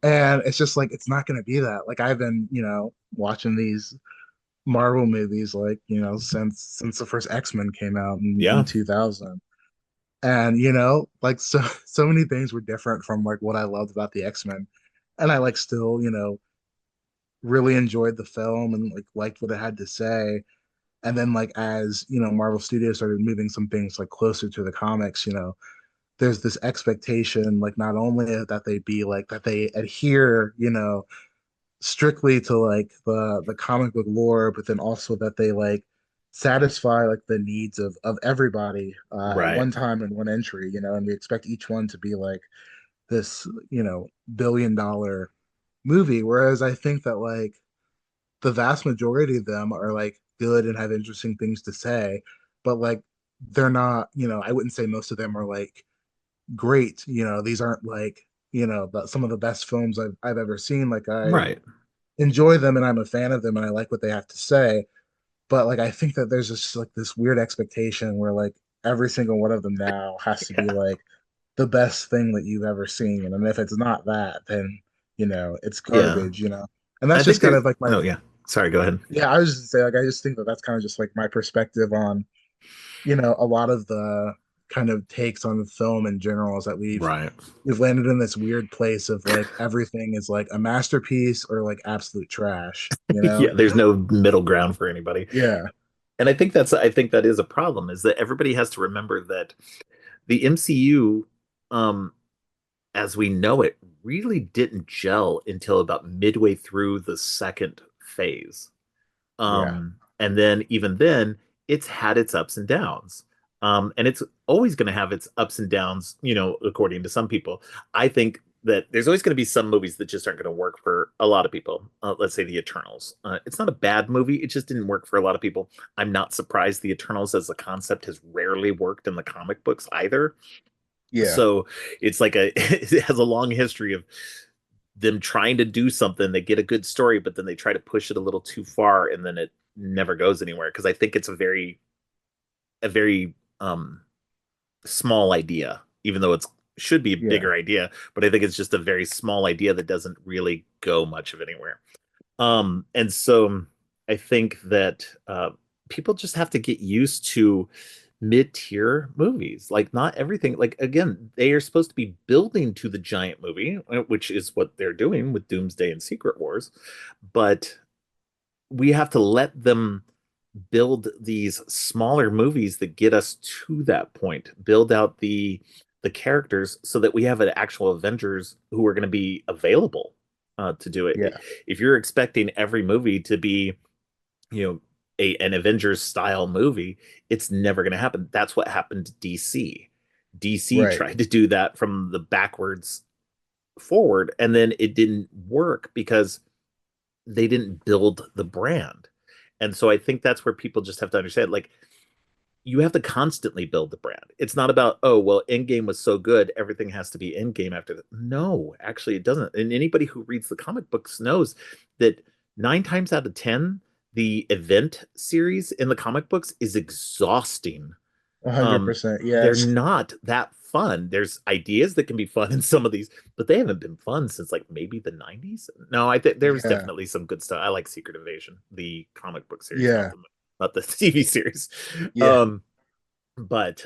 And it's just like it's not going to be that. Like I've been, you know, watching these Marvel movies like, you know, since the first X-Men came out in yeah, 2000. And you know, like so many things were different from like what I loved about the X-Men. And I like still, you know, really enjoyed the film and like liked what it had to say. And then like as, you know, Marvel Studios started moving some things like closer to the comics, you know, there's this expectation like not only that they be like that they adhere, you know, strictly to like the comic book lore, but then also that they like satisfy like the needs of everybody at right, one time in one entry, you know, and we expect each one to be like this, you know, $1 billion movie. Whereas I think that like the vast majority of them are like good and have interesting things to say, but like they're not, you know, I wouldn't say most of them are like great. You know, these aren't like, you know, some of the best films I've ever seen. Like I right, enjoy them and I'm a fan of them and I like what they have to say. But like I think that there's just like this weird expectation where like every single one of them now has to be yeah, like the best thing that you've ever seen. And if it's not that, then you know, it's yeah. garbage, you know. And I that's think just kind there. of like my Oh yeah, sorry. Go ahead. yeah, I was just say like I just think that that's kind of just like my perspective on, you know, a lot of the kind of takes on the film in general is that Right. we've landed in this weird place of like everything is like a masterpiece or like absolute trash, you know? Yeah, there's no middle ground for anybody. Yeah. And I think that is a problem, is that everybody has to remember that the MCU, um, as we know it, really didn't gel until about midway through the second phase. Yeah, And then even then, it's had its ups and downs. And it's always going to have its ups and downs, according to some people. I think that there's always going to be some movies that just aren't going to work for a lot of people. Let's say The Eternals. It's not a bad movie. It just didn't work for a lot of people. I'm not surprised The Eternals as a concept has rarely worked in the comic books either. yeah, So it's like it has a long history of them trying to do something. They get a good story, but then they try to push it a little too far, and then it never goes anywhere. Because I think it's a very small idea, even though it's should be a yeah, bigger idea. But I think it's just a very small idea that doesn't really go much of anywhere. And so I think that people just have to get used to mid-tier movies. Like not everything, like again, they are supposed to be building to the giant movie, which is what they're doing with Doomsday and Secret Wars, but we have to let them build these smaller movies that get us to that point, build out the characters so that we have an actual Avengers who are going to be available to do it. yeah, If you're expecting every movie to be, you know, an Avengers style movie, it's never going to happen. That's what happened to DC. DC right. tried to do that from the backwards forward, and then it didn't work because they didn't build the brand. And so I think that's where people just have to understand, like, you have to constantly build the brand. It's not about, oh, well, Endgame was so good, everything has to be Endgame after that. No, actually, it doesn't. And anybody who reads the comic books knows that 9 times out of 10, the event series in the comic books is exhausting. 100%. They're Yes. not that fun. There's ideas that can be fun in some of these, but they haven't been fun since like maybe the 90s. No, I think there was Yeah. definitely some good stuff. I like Secret Invasion, the comic book series, Yeah. not the TV series. Yeah. Um, but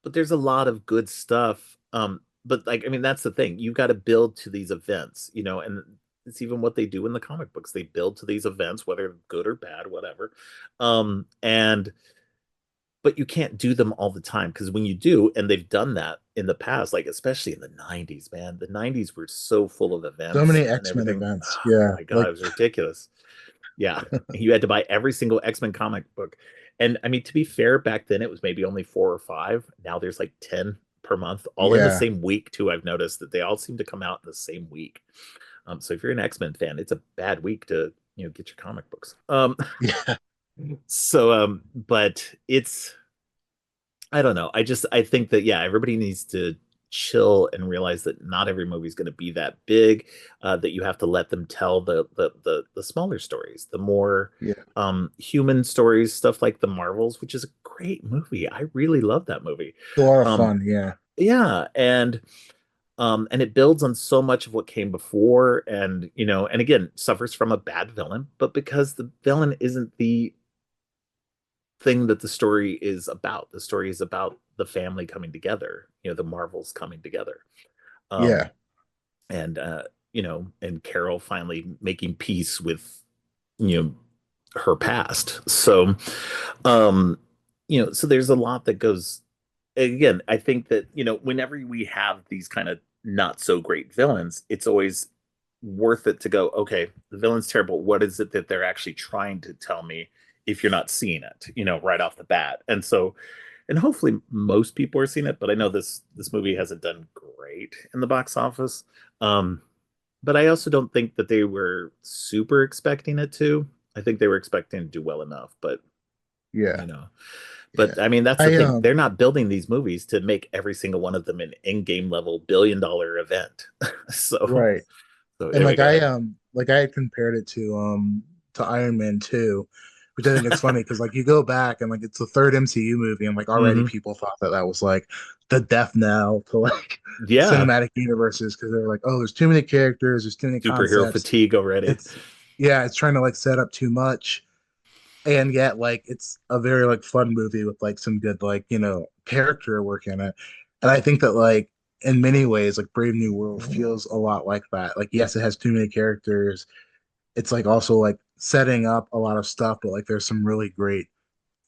there's a lot of good stuff. But like I mean, that's the thing. You got to build to these events, and it's even what they do in the comic books. They build to these events, whether good or bad, whatever. And but you can't do them all the time because when you do, and they've done that in the past, like especially in the 90s, man, the 90s were so full of So events many and X-Men everything. events. Oh Yeah. my God, Like, it was ridiculous. Yeah. You had to buy every single X-Men comic book. And I mean, to be fair, back then it was maybe only 4 or 5. Now there's like 10 per month, all in the yeah. same week, too. I've noticed that they all seem to come out in the same week. So if you're an X-Men fan, it's a bad week to, get your comic books. Yeah. But I don't know. I think that yeah, everybody needs to chill and realize that not every movie is going to be that big. That you have to let them tell the smaller stories, the more Yeah. human stories, stuff like the Marvels, which is a great movie. I really love that movie. It's a lot of Um, fun. Yeah. yeah, and it builds on so much of what came before, and and again suffers from a bad villain, but because the villain isn't the thing that the story is about. The story is about the family coming together, the Marvels coming together. Um, Yeah. and Carol finally making peace with, you know, her past. So, um, so there's a lot that goes again. I think that, whenever we have these kind of not so great villains, it's always worth it to go, okay, the villain's terrible. What is it that they're actually trying to tell me if you're not seeing it, right off the bat? And so, and hopefully most people are seeing it, but I know this movie hasn't done great in the box office. Um, but I also don't think that they were super expecting it to. I think they were expecting to do well enough, but Yeah. you know, Yeah. but I mean, that's the I thing. They're not building these movies to make every single one of them an in-game level $1 billion event. so, right. so And anyway, like go ahead. I had compared it to Iron Man 2, which I think it's funny because like you go back and like it's the third MCU movie and like already Hmm. people thought that that was like the death knell to like Yeah, cinematic universes because they're like, oh, there's too many characters, there's too many superhero concepts. fatigue already. It's yeah, it's trying to like set up too much. And yet like it's a very like fun movie with like some good like, character work in it. And I think that like in many ways like Brave New World feels a lot like that. Like yes, it has too many characters, it's like also like setting up a lot of stuff, but like there's some really great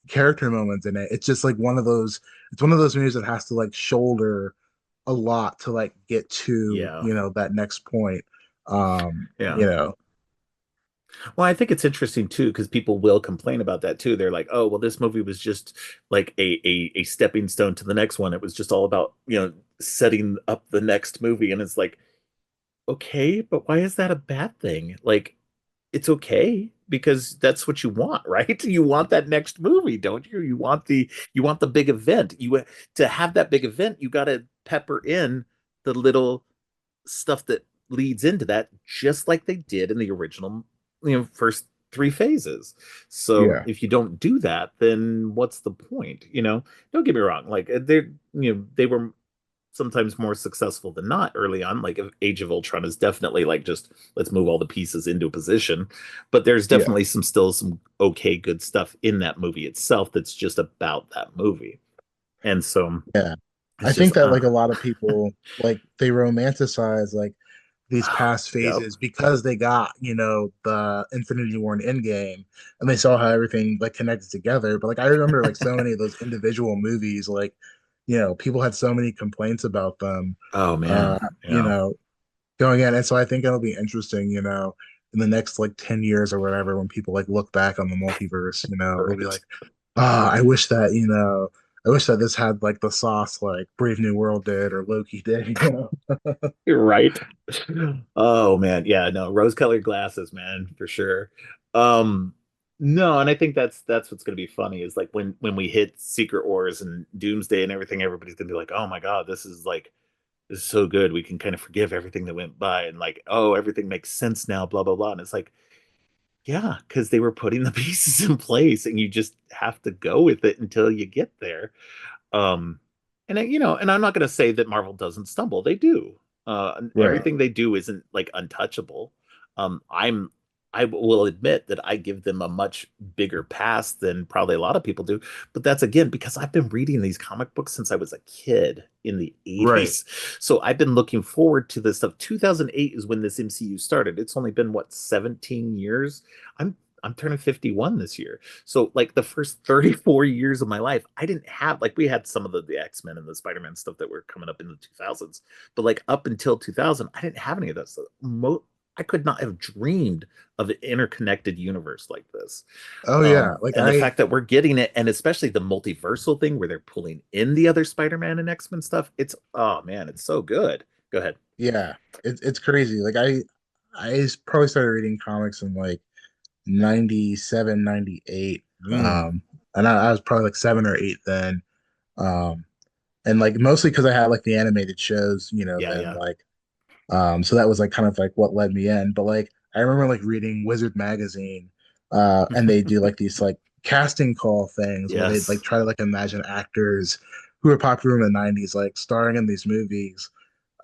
character moments in it. It's just like it's one of those movies that has to like shoulder a lot to like get to, Yeah. you know, that next point. Yeah. You know, Well, I think it's interesting too, because people will complain about that too. They're like, "Oh, well, this movie was just like a stepping stone to the next one. It was just all about, setting up the next movie." And it's like, okay, but why is that a bad thing? Like, it's okay because that's what you want, right? You want that next movie, don't you? You want the big event. To have that big event, you got to pepper in the little stuff that leads into that, just like they did in the original, first three phases. So yeah, if you don't do that, then what's the point? Don't get me wrong. Like they were sometimes more successful than not early on. Like Age of Ultron is definitely like just let's move all the pieces into a position. But there's yeah, definitely some okay, good stuff in that movie itself that's just about that movie. And so yeah. I it's just think that like a lot of people like they romanticize like these past yep. phases because they got, you know, the Infinity War and Endgame and they saw how everything like connected together. But like I remember like so many of those individual movies, like, you know, people had so many complaints about them, Oh man. you Yeah. know, going in. And so I think it'll be interesting, you know, in the next like 10 years or whatever, when people like look back on the multiverse, you know, they'll be Right. like, ah, I wish that, you know, I wish that this had like the sauce like Brave New World did or Loki did, you know. You're right. Oh man, yeah, no, rose-colored glasses, man, for sure. Um, no, and I think that's what's gonna be funny is like when we hit Secret Wars and Doomsday and everything, everybody's gonna be like, oh my God, this is so good. We can kind of forgive everything that went by and like, oh, everything makes sense now, blah blah blah. And it's like, yeah, because they were putting the pieces in place and you just have to go with it until you get there. Um, and I'm not going to say that Marvel doesn't stumble. They do. Right, Everything they do isn't like untouchable. I will admit that I give them a much bigger pass than probably a lot of people do. But that's again because I've been reading these comic books since I was a kid in the right, 80s. So I've been looking forward to this stuff. 2008 is when this MCU started. It's only been what, 17 years? I'm I'm turning 51 this year. So like the first 34 years of my life, I didn't have like we had some of the X-Men and the Spider-Man stuff that were coming up in the 2000s, but like up until 2000, I didn't have any of that stuff. I could not have dreamed of an interconnected universe like this. oh yeah, like And the I fact that we're getting it, and especially the multiversal thing where they're pulling in the other Spider-Man and X-Men stuff, it's oh man, it's so good. Go ahead. yeah, it's crazy. Like I probably started reading comics in like 97, 98. Mm, And I was probably like 7 or 8 then. Um and like mostly because I had like the animated shows, you know, yeah, then yeah. like so that was like kind of like what led me in. But like I remember like reading Wizard magazine, and they do like these like casting call things where they'd like Yes. try to like imagine actors who were popular in the 90s like starring in these movies.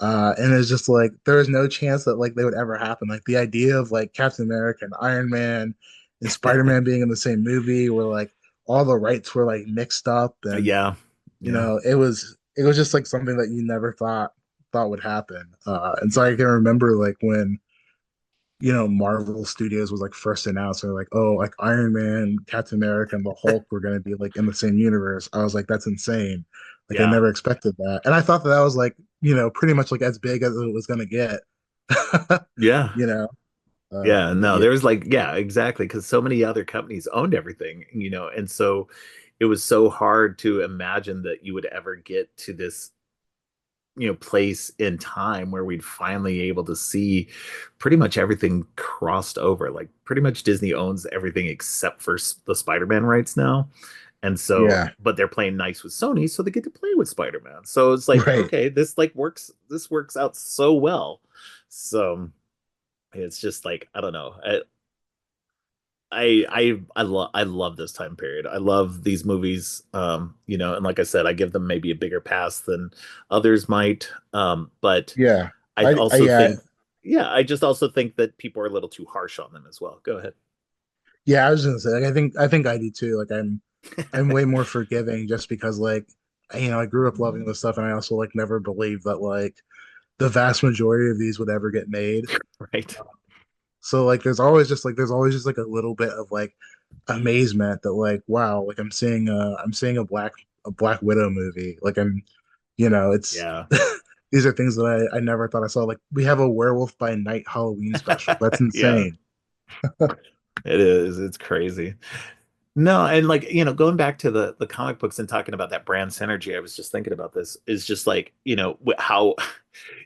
And it's just like there was no chance that like they would ever happen. Like the idea of like Captain America and Iron Man and Spider-Man being in the same movie where like all the rights were like mixed up and Yeah. you Yeah. know it was just like something that you never thought would happen. And so I can remember like when you know Marvel Studios was like first announced, they're like, oh, like Iron Man, Captain America, and the Hulk were gonna be like in the same universe. I was like, that's insane. Like I Yeah. never expected that, and I thought that that was like you know pretty much like as big as it was gonna get. Yeah. You know, Yeah, but no, yeah, there was like, yeah, exactly, because so many other companies owned everything, and so it was so hard to imagine that you would ever get to this, place in time where we'd finally able to see pretty much everything crossed over. Like pretty much Disney owns everything except for the Spider-Man rights now. And so, yeah, but they're playing nice with Sony, so they get to play with Spider-Man. So it's like, right, okay, this works out so well. So it's just like I don't know. I love this time period. I love these movies. And like I said, I give them maybe a bigger pass than others might. But yeah. I I also yeah, think, yeah, I just also think that people are a little too harsh on them as well. Go ahead. yeah. I was gonna say like I think I do too. Like I'm way more forgiving just because like you know I grew up loving this stuff and I also like never believed that like the vast majority of these would ever get made. Right. So like there's always just like a little bit of like amazement that like wow, like I'm seeing a Black Widow movie. Like I'm it's Yeah, these are things that I never thought I saw. Like we have a Werewolf by Night Halloween special. That's yeah, insane. it is. It's crazy. No, and like, going back to the comic books and talking about that brand synergy, I was just thinking about this is just like, how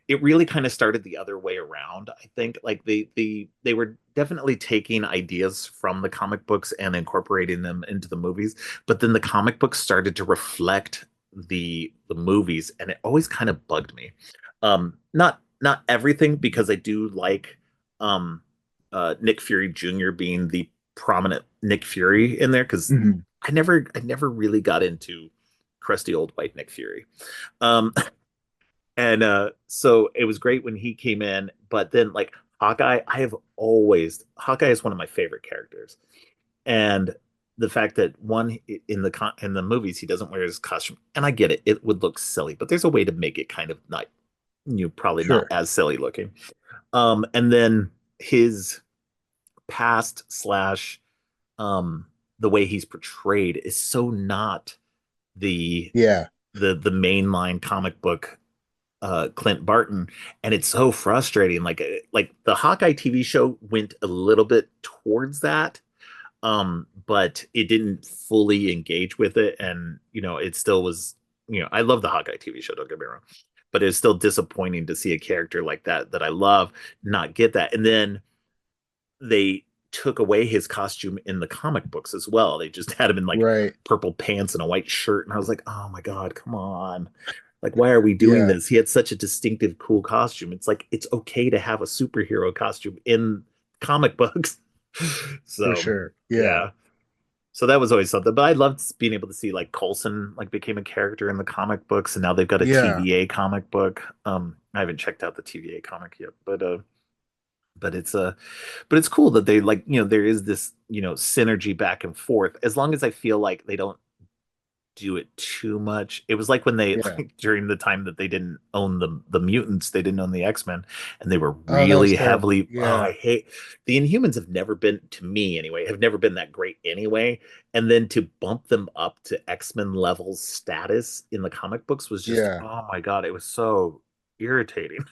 it really kind of started the other way around. I think like they were definitely taking ideas from the comic books and incorporating them into the movies, but then the comic books started to reflect the movies, and it always kind of bugged me. Not everything, because I do like um Nick Fury Jr. being the prominent Nick Fury in there, because Mhm. I never really got into crusty old white Nick Fury. Um, and so it was great when he came in, but then like Hawkeye, Hawkeye is one of my favorite characters. And the fact that one in the movies he doesn't wear his costume, and I get it, it would look silly, but there's a way to make it kind of not, probably not Sure. as silly looking. And then his past slash um the way he's portrayed is so not the Yeah. the mainline comic book Clint Barton, and it's so frustrating. Like the Hawkeye TV show went a little bit towards that, but it didn't fully engage with it, and it still was. I love the Hawkeye TV show. Don't get me wrong, but it's still disappointing to see a character like that I love not get that. And then they took away his costume in the comic books as well. They just had him in like Right. purple pants and a white shirt, and I was like, oh my god, come on. Like, why are we doing Yeah, this? He had such a distinctive, cool costume. It's like it's okay to have a superhero costume in comic books. for So, sure. Yeah. yeah. So that was always something. But I loved being able to see like Coulson like became a character in the comic books, and now they've got a Yeah. TVA comic book. I haven't checked out the TVA comic yet, but it's cool that they like, there is this, synergy back and forth, as long as I feel like they don't do it too much. It was like when they Yeah. like during the time that they didn't own the mutants, they didn't own the X-Men, and they were Oh, that was really terrible. heavily, oh, Yeah. I hate the Inhumans. Have never been, to me anyway, have never been that great anyway, and then to bump them up to X-Men level status in the comic books was just, Yeah. oh my god, it was so irritating.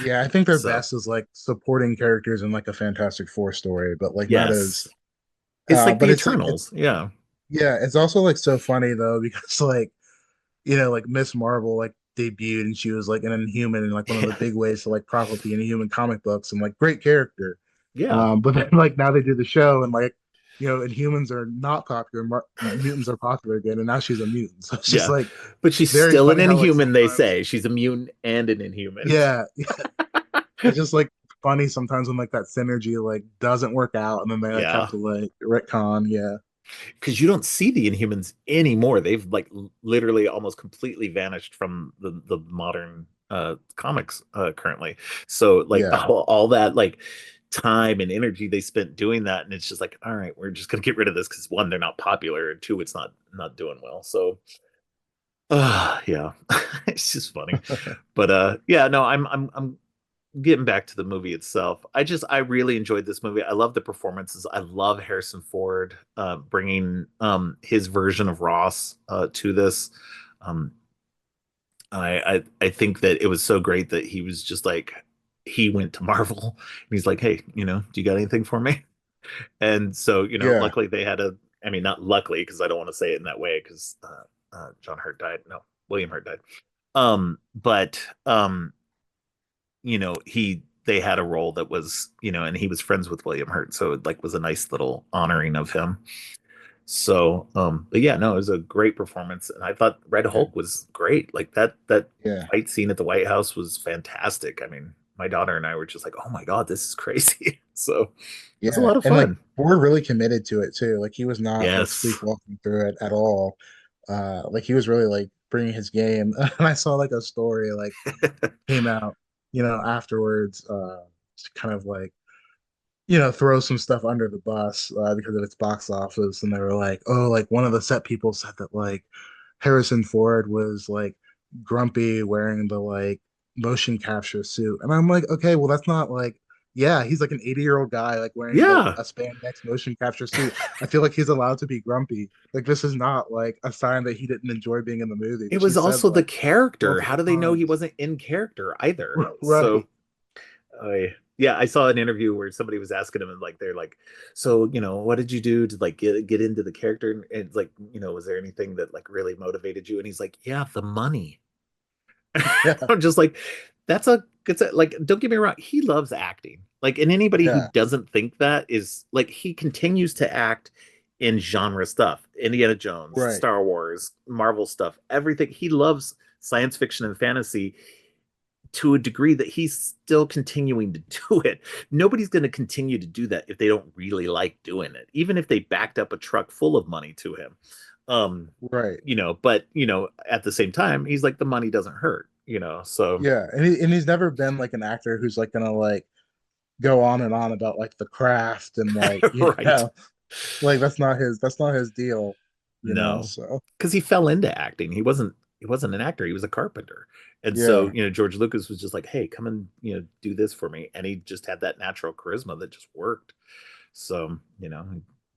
Yeah, I think their So best is like supporting characters in like a Fantastic Four story, but like not as yes, it's like but the it's like it's Eternals. Yeah. yeah, it's also like so funny though because like like Miss Marvel like debuted and she was like an Inhuman in like one of the Yeah. big ways to like profit the Inhuman comic books and like great character. Yeah. But then like now they do the show and like Inhumans are not popular, mutants are popular again, and now she's a mutant. So it's just Yeah. like But she's very still an funny how like inhuman, they sometimes say. She's a mutant and an inhuman. yeah, it's just like funny sometimes when like that synergy like doesn't work out and then they like have Yeah. to like retcon. Yeah, Because you don't see the inhumans anymore. They've like literally almost completely vanished from the modern comics currently. So like yeah, all that like time and energy they spent doing that, and it's just like, all right, we're just gonna get rid of this because one, they're not popular, and two, it's not doing well. So yeah, it's just funny. But yeah, no, I'm getting back to the movie itself. I really enjoyed this movie. I love the performances. I love Harrison Ford bringing his version of Ross to this. Um, I think that it was so great that he was just like, he went to Marvel and he's like, hey, do you got anything for me? And so, yeah, luckily they had a, I mean, not luckily, because I don't want to say it in that way, because John Hurt died. No, William Hurt died. But they had a role that was, and he was friends with William Hurt, so it like was a nice little honoring of him. So but yeah, no, it was a great performance, and I thought Red yeah, Hulk was great. Like that yeah, fight scene at the White House was fantastic. I mean, my daughter and I were just like, oh my god, this is crazy. So it was a yeah. lot of And like fun. Ford really committed to it too. Like he was not like Yes. sleepwalking through it at all. Like he was really like bringing his game. And I saw like a story like came out, afterwards, to kind of like throw some stuff under the bus because of its box office. And they were like, oh, like one of the set people said that like Harrison Ford was like grumpy wearing the like motion capture suit. And I'm like, okay, well, that's not like Yeah, he's like an 80-year-old guy, like wearing like Yeah, a spandex motion capture suit. I feel like he's allowed to be grumpy. Like this is not like a sign that he didn't enjoy being in the movie, it which he was said also the like character. How multiple do they know he times. wasn't in character either? So Right. yeah, I saw an interview where somebody was asking him, and like they're like, "So, what did you do to like get into the character?" And it's like, was there anything that like really motivated you? And he's like, "Yeah, the money." Yeah. I'm just like, like, don't get me wrong, he loves acting. Like, and anybody who Yeah. doesn't think that is like, he continues to act in genre stuff, Indiana Jones, Right. Star Wars, Marvel stuff, everything. He loves science fiction and fantasy to a degree that he's still continuing to do it. Nobody's going to continue to do that if they don't really like doing it, even if they backed up a truck full of money to him. Um, Right. but at the same time, he's like, the money doesn't hurt, so Yeah. And he's never been like an actor who's like gonna like go on and on about like the craft and like, right. like that's not his deal, No, so because he fell into acting. He wasn't an actor. He was a carpenter. And so, yeah. George Lucas was just like, hey, come and, do this for me. And he just had that natural charisma that just worked. So, he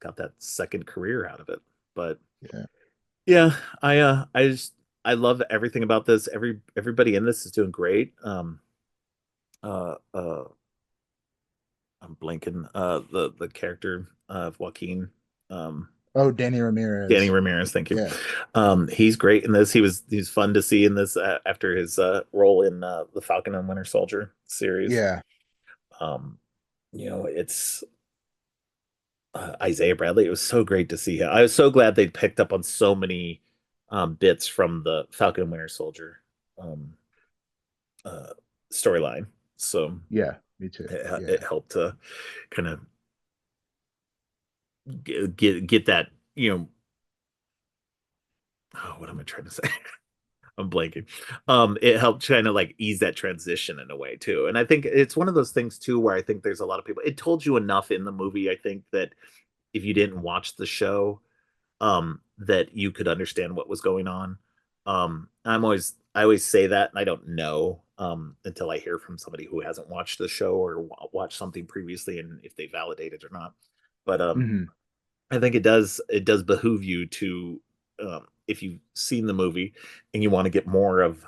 got that second career out of it. But Yeah. yeah, I love everything about this. Everybody in this is doing great. Uh uh I'm blanking. The character of Joaquin. Oh, Danny Danny Ramirez. Ramirez, thank you. Yeah. He's great in this. He's fun to see in this after his role in the Falcon and Winter Soldier series. Yeah. Um, it's Isaiah Bradley. It was so great to see him. I was so glad they picked up on so many bits from the Falcon and Winter Soldier um, uh, storyline. So Yeah. Me too. it Yeah. helped to kind of get that. Oh, what am I trying to say? I'm blanking. It helped kind of like ease that transition in a way too. And I think it's one of those things too where I think there's a lot of people. It told you enough in the movie, I think, that if you didn't watch the show, that you could understand what was going on. I always say that, and I don't know until I hear from somebody who hasn't watched the show or watched something previously, and if they validate it or not. But Hmm. I think it does behoove you to, if you've seen the movie and you want to get more of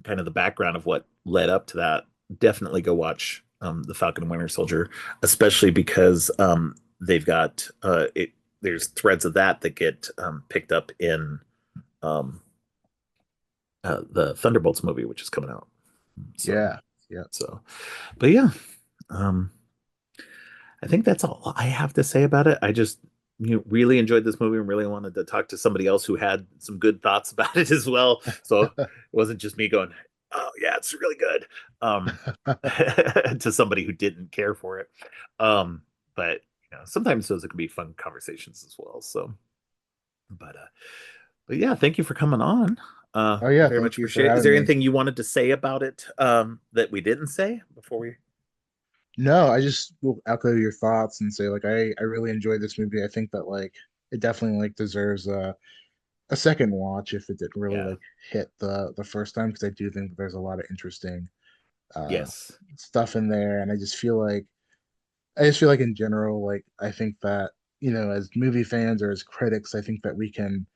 kind of the background of what led up to that, definitely go watch the Falcon and Winter Soldier, especially because they've got it. There's threads of that get picked up in um, the Thunderbolts movie, which is coming out. So, Yeah. Yeah. so, but yeah, um, I think that's all I have to say about it. I just really enjoyed this movie and really wanted to talk to somebody else who had some good thoughts about it as well. So it wasn't just me going, "Oh yeah, it's really good," um, to somebody who didn't care for it. But sometimes those can be fun conversations as well. So, but yeah, thank you for coming on. Oh yeah, Very thank much you for appreciate it. Is having there me. anything you wanted to say about it that we didn't say before we? No, I just will echo your thoughts and say like I really enjoyed this movie. I think that like it definitely like deserves a second watch if it didn't really Yeah. like hit the first time, because I do think that there's a lot of interesting uh Yes. stuff in there. And I just feel like in general, like I think that, as movie fans or as critics, I think that we can,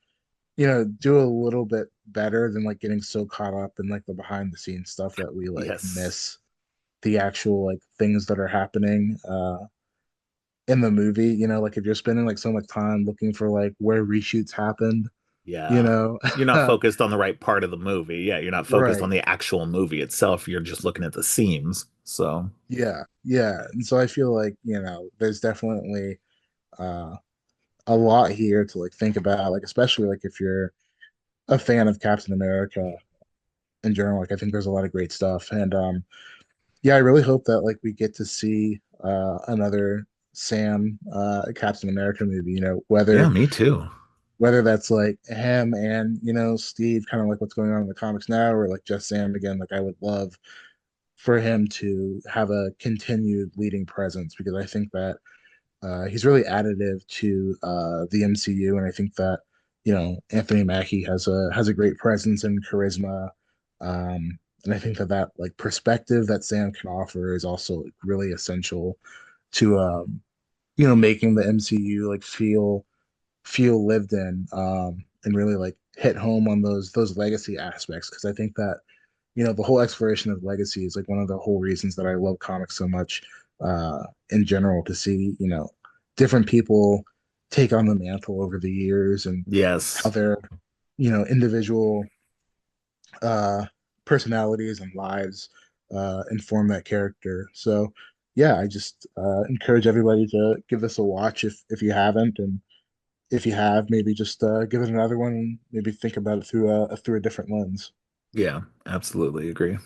do a little bit better than like getting so caught up in like the behind the scenes stuff that we like Yes. miss the actual like things that are happening in the movie. Like if you're spending like so much time looking for like where reshoots happened, you Yeah. know. You're not focused on the right part of the movie. Yeah, you're not focused on Right. the actual movie itself. You're just looking at the seams. So, Yeah, yeah. And so I feel like, there's definitely uh a lot here to like think about, like especially like if you're a fan of Captain America in general. Like I think there's a lot of great stuff. And yeah, I really hope that like we get to see another Sam Captain America movie, yeah, whether me too. that's like him and Steve, kind of like what's going on in the comics now, or like just Sam again. Like I would love for him to have a continued leading presence, because I think that he's really additive to the MCU. And I think that Anthony Mackie has a great presence and charisma. And I think that like perspective that Sam can offer is also like really essential to making the MCU like feel lived in, and really like hit home on those legacy aspects, because I think that the whole exploration of legacy is like one of the whole reasons that I love comics so much, in general, to see different people take on the mantle over the years, and how Yes. their individual uh personalities and lives inform that character. So yeah, I just encourage everybody to give this a watch if you haven't, and if you have, maybe just give it another one, and maybe think about it through a different lens. Yeah, absolutely agree.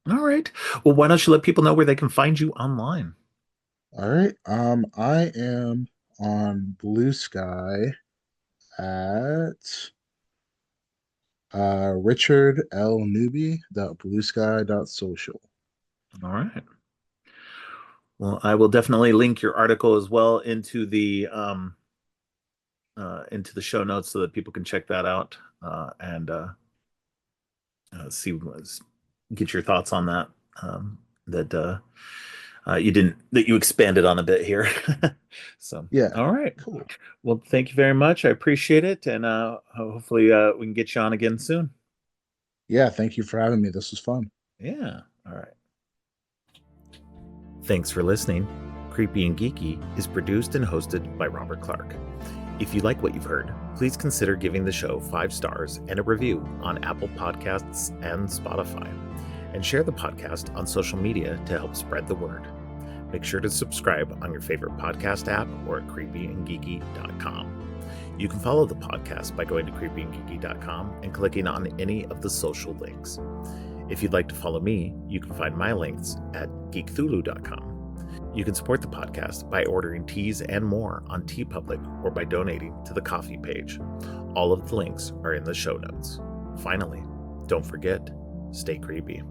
All right. Well, why don't you let people know where they can find you online? All right. I am on Blue Sky at Richard L. Newby Social. All right. Well, I will definitely link your article as well into the show notes so that people can check that out and see get your thoughts on that. That you expanded on a bit here. So, Yeah, all right. cool. Well, thank you very much. I appreciate it, and hopefully we can get you on again soon. Yeah, thank you for having me. This was fun. Yeah. All right. Thanks for listening. Creepy and Geeky is produced and hosted by Robert Clark. If you like what you've heard, please consider giving the show 5 stars and a review on Apple Podcasts and Spotify, and share the podcast on social media to help spread the word. Make sure to subscribe on your favorite podcast app or at creepyandgeeky.com. You can follow the podcast by going to creepyandgeeky.com and clicking on any of the social links. If you'd like to follow me, you can find my links at geekthulu.com. You can support the podcast by ordering teas and more on TeePublic or by donating to the coffee page. All of the links are in the show notes. Finally, don't forget, stay creepy.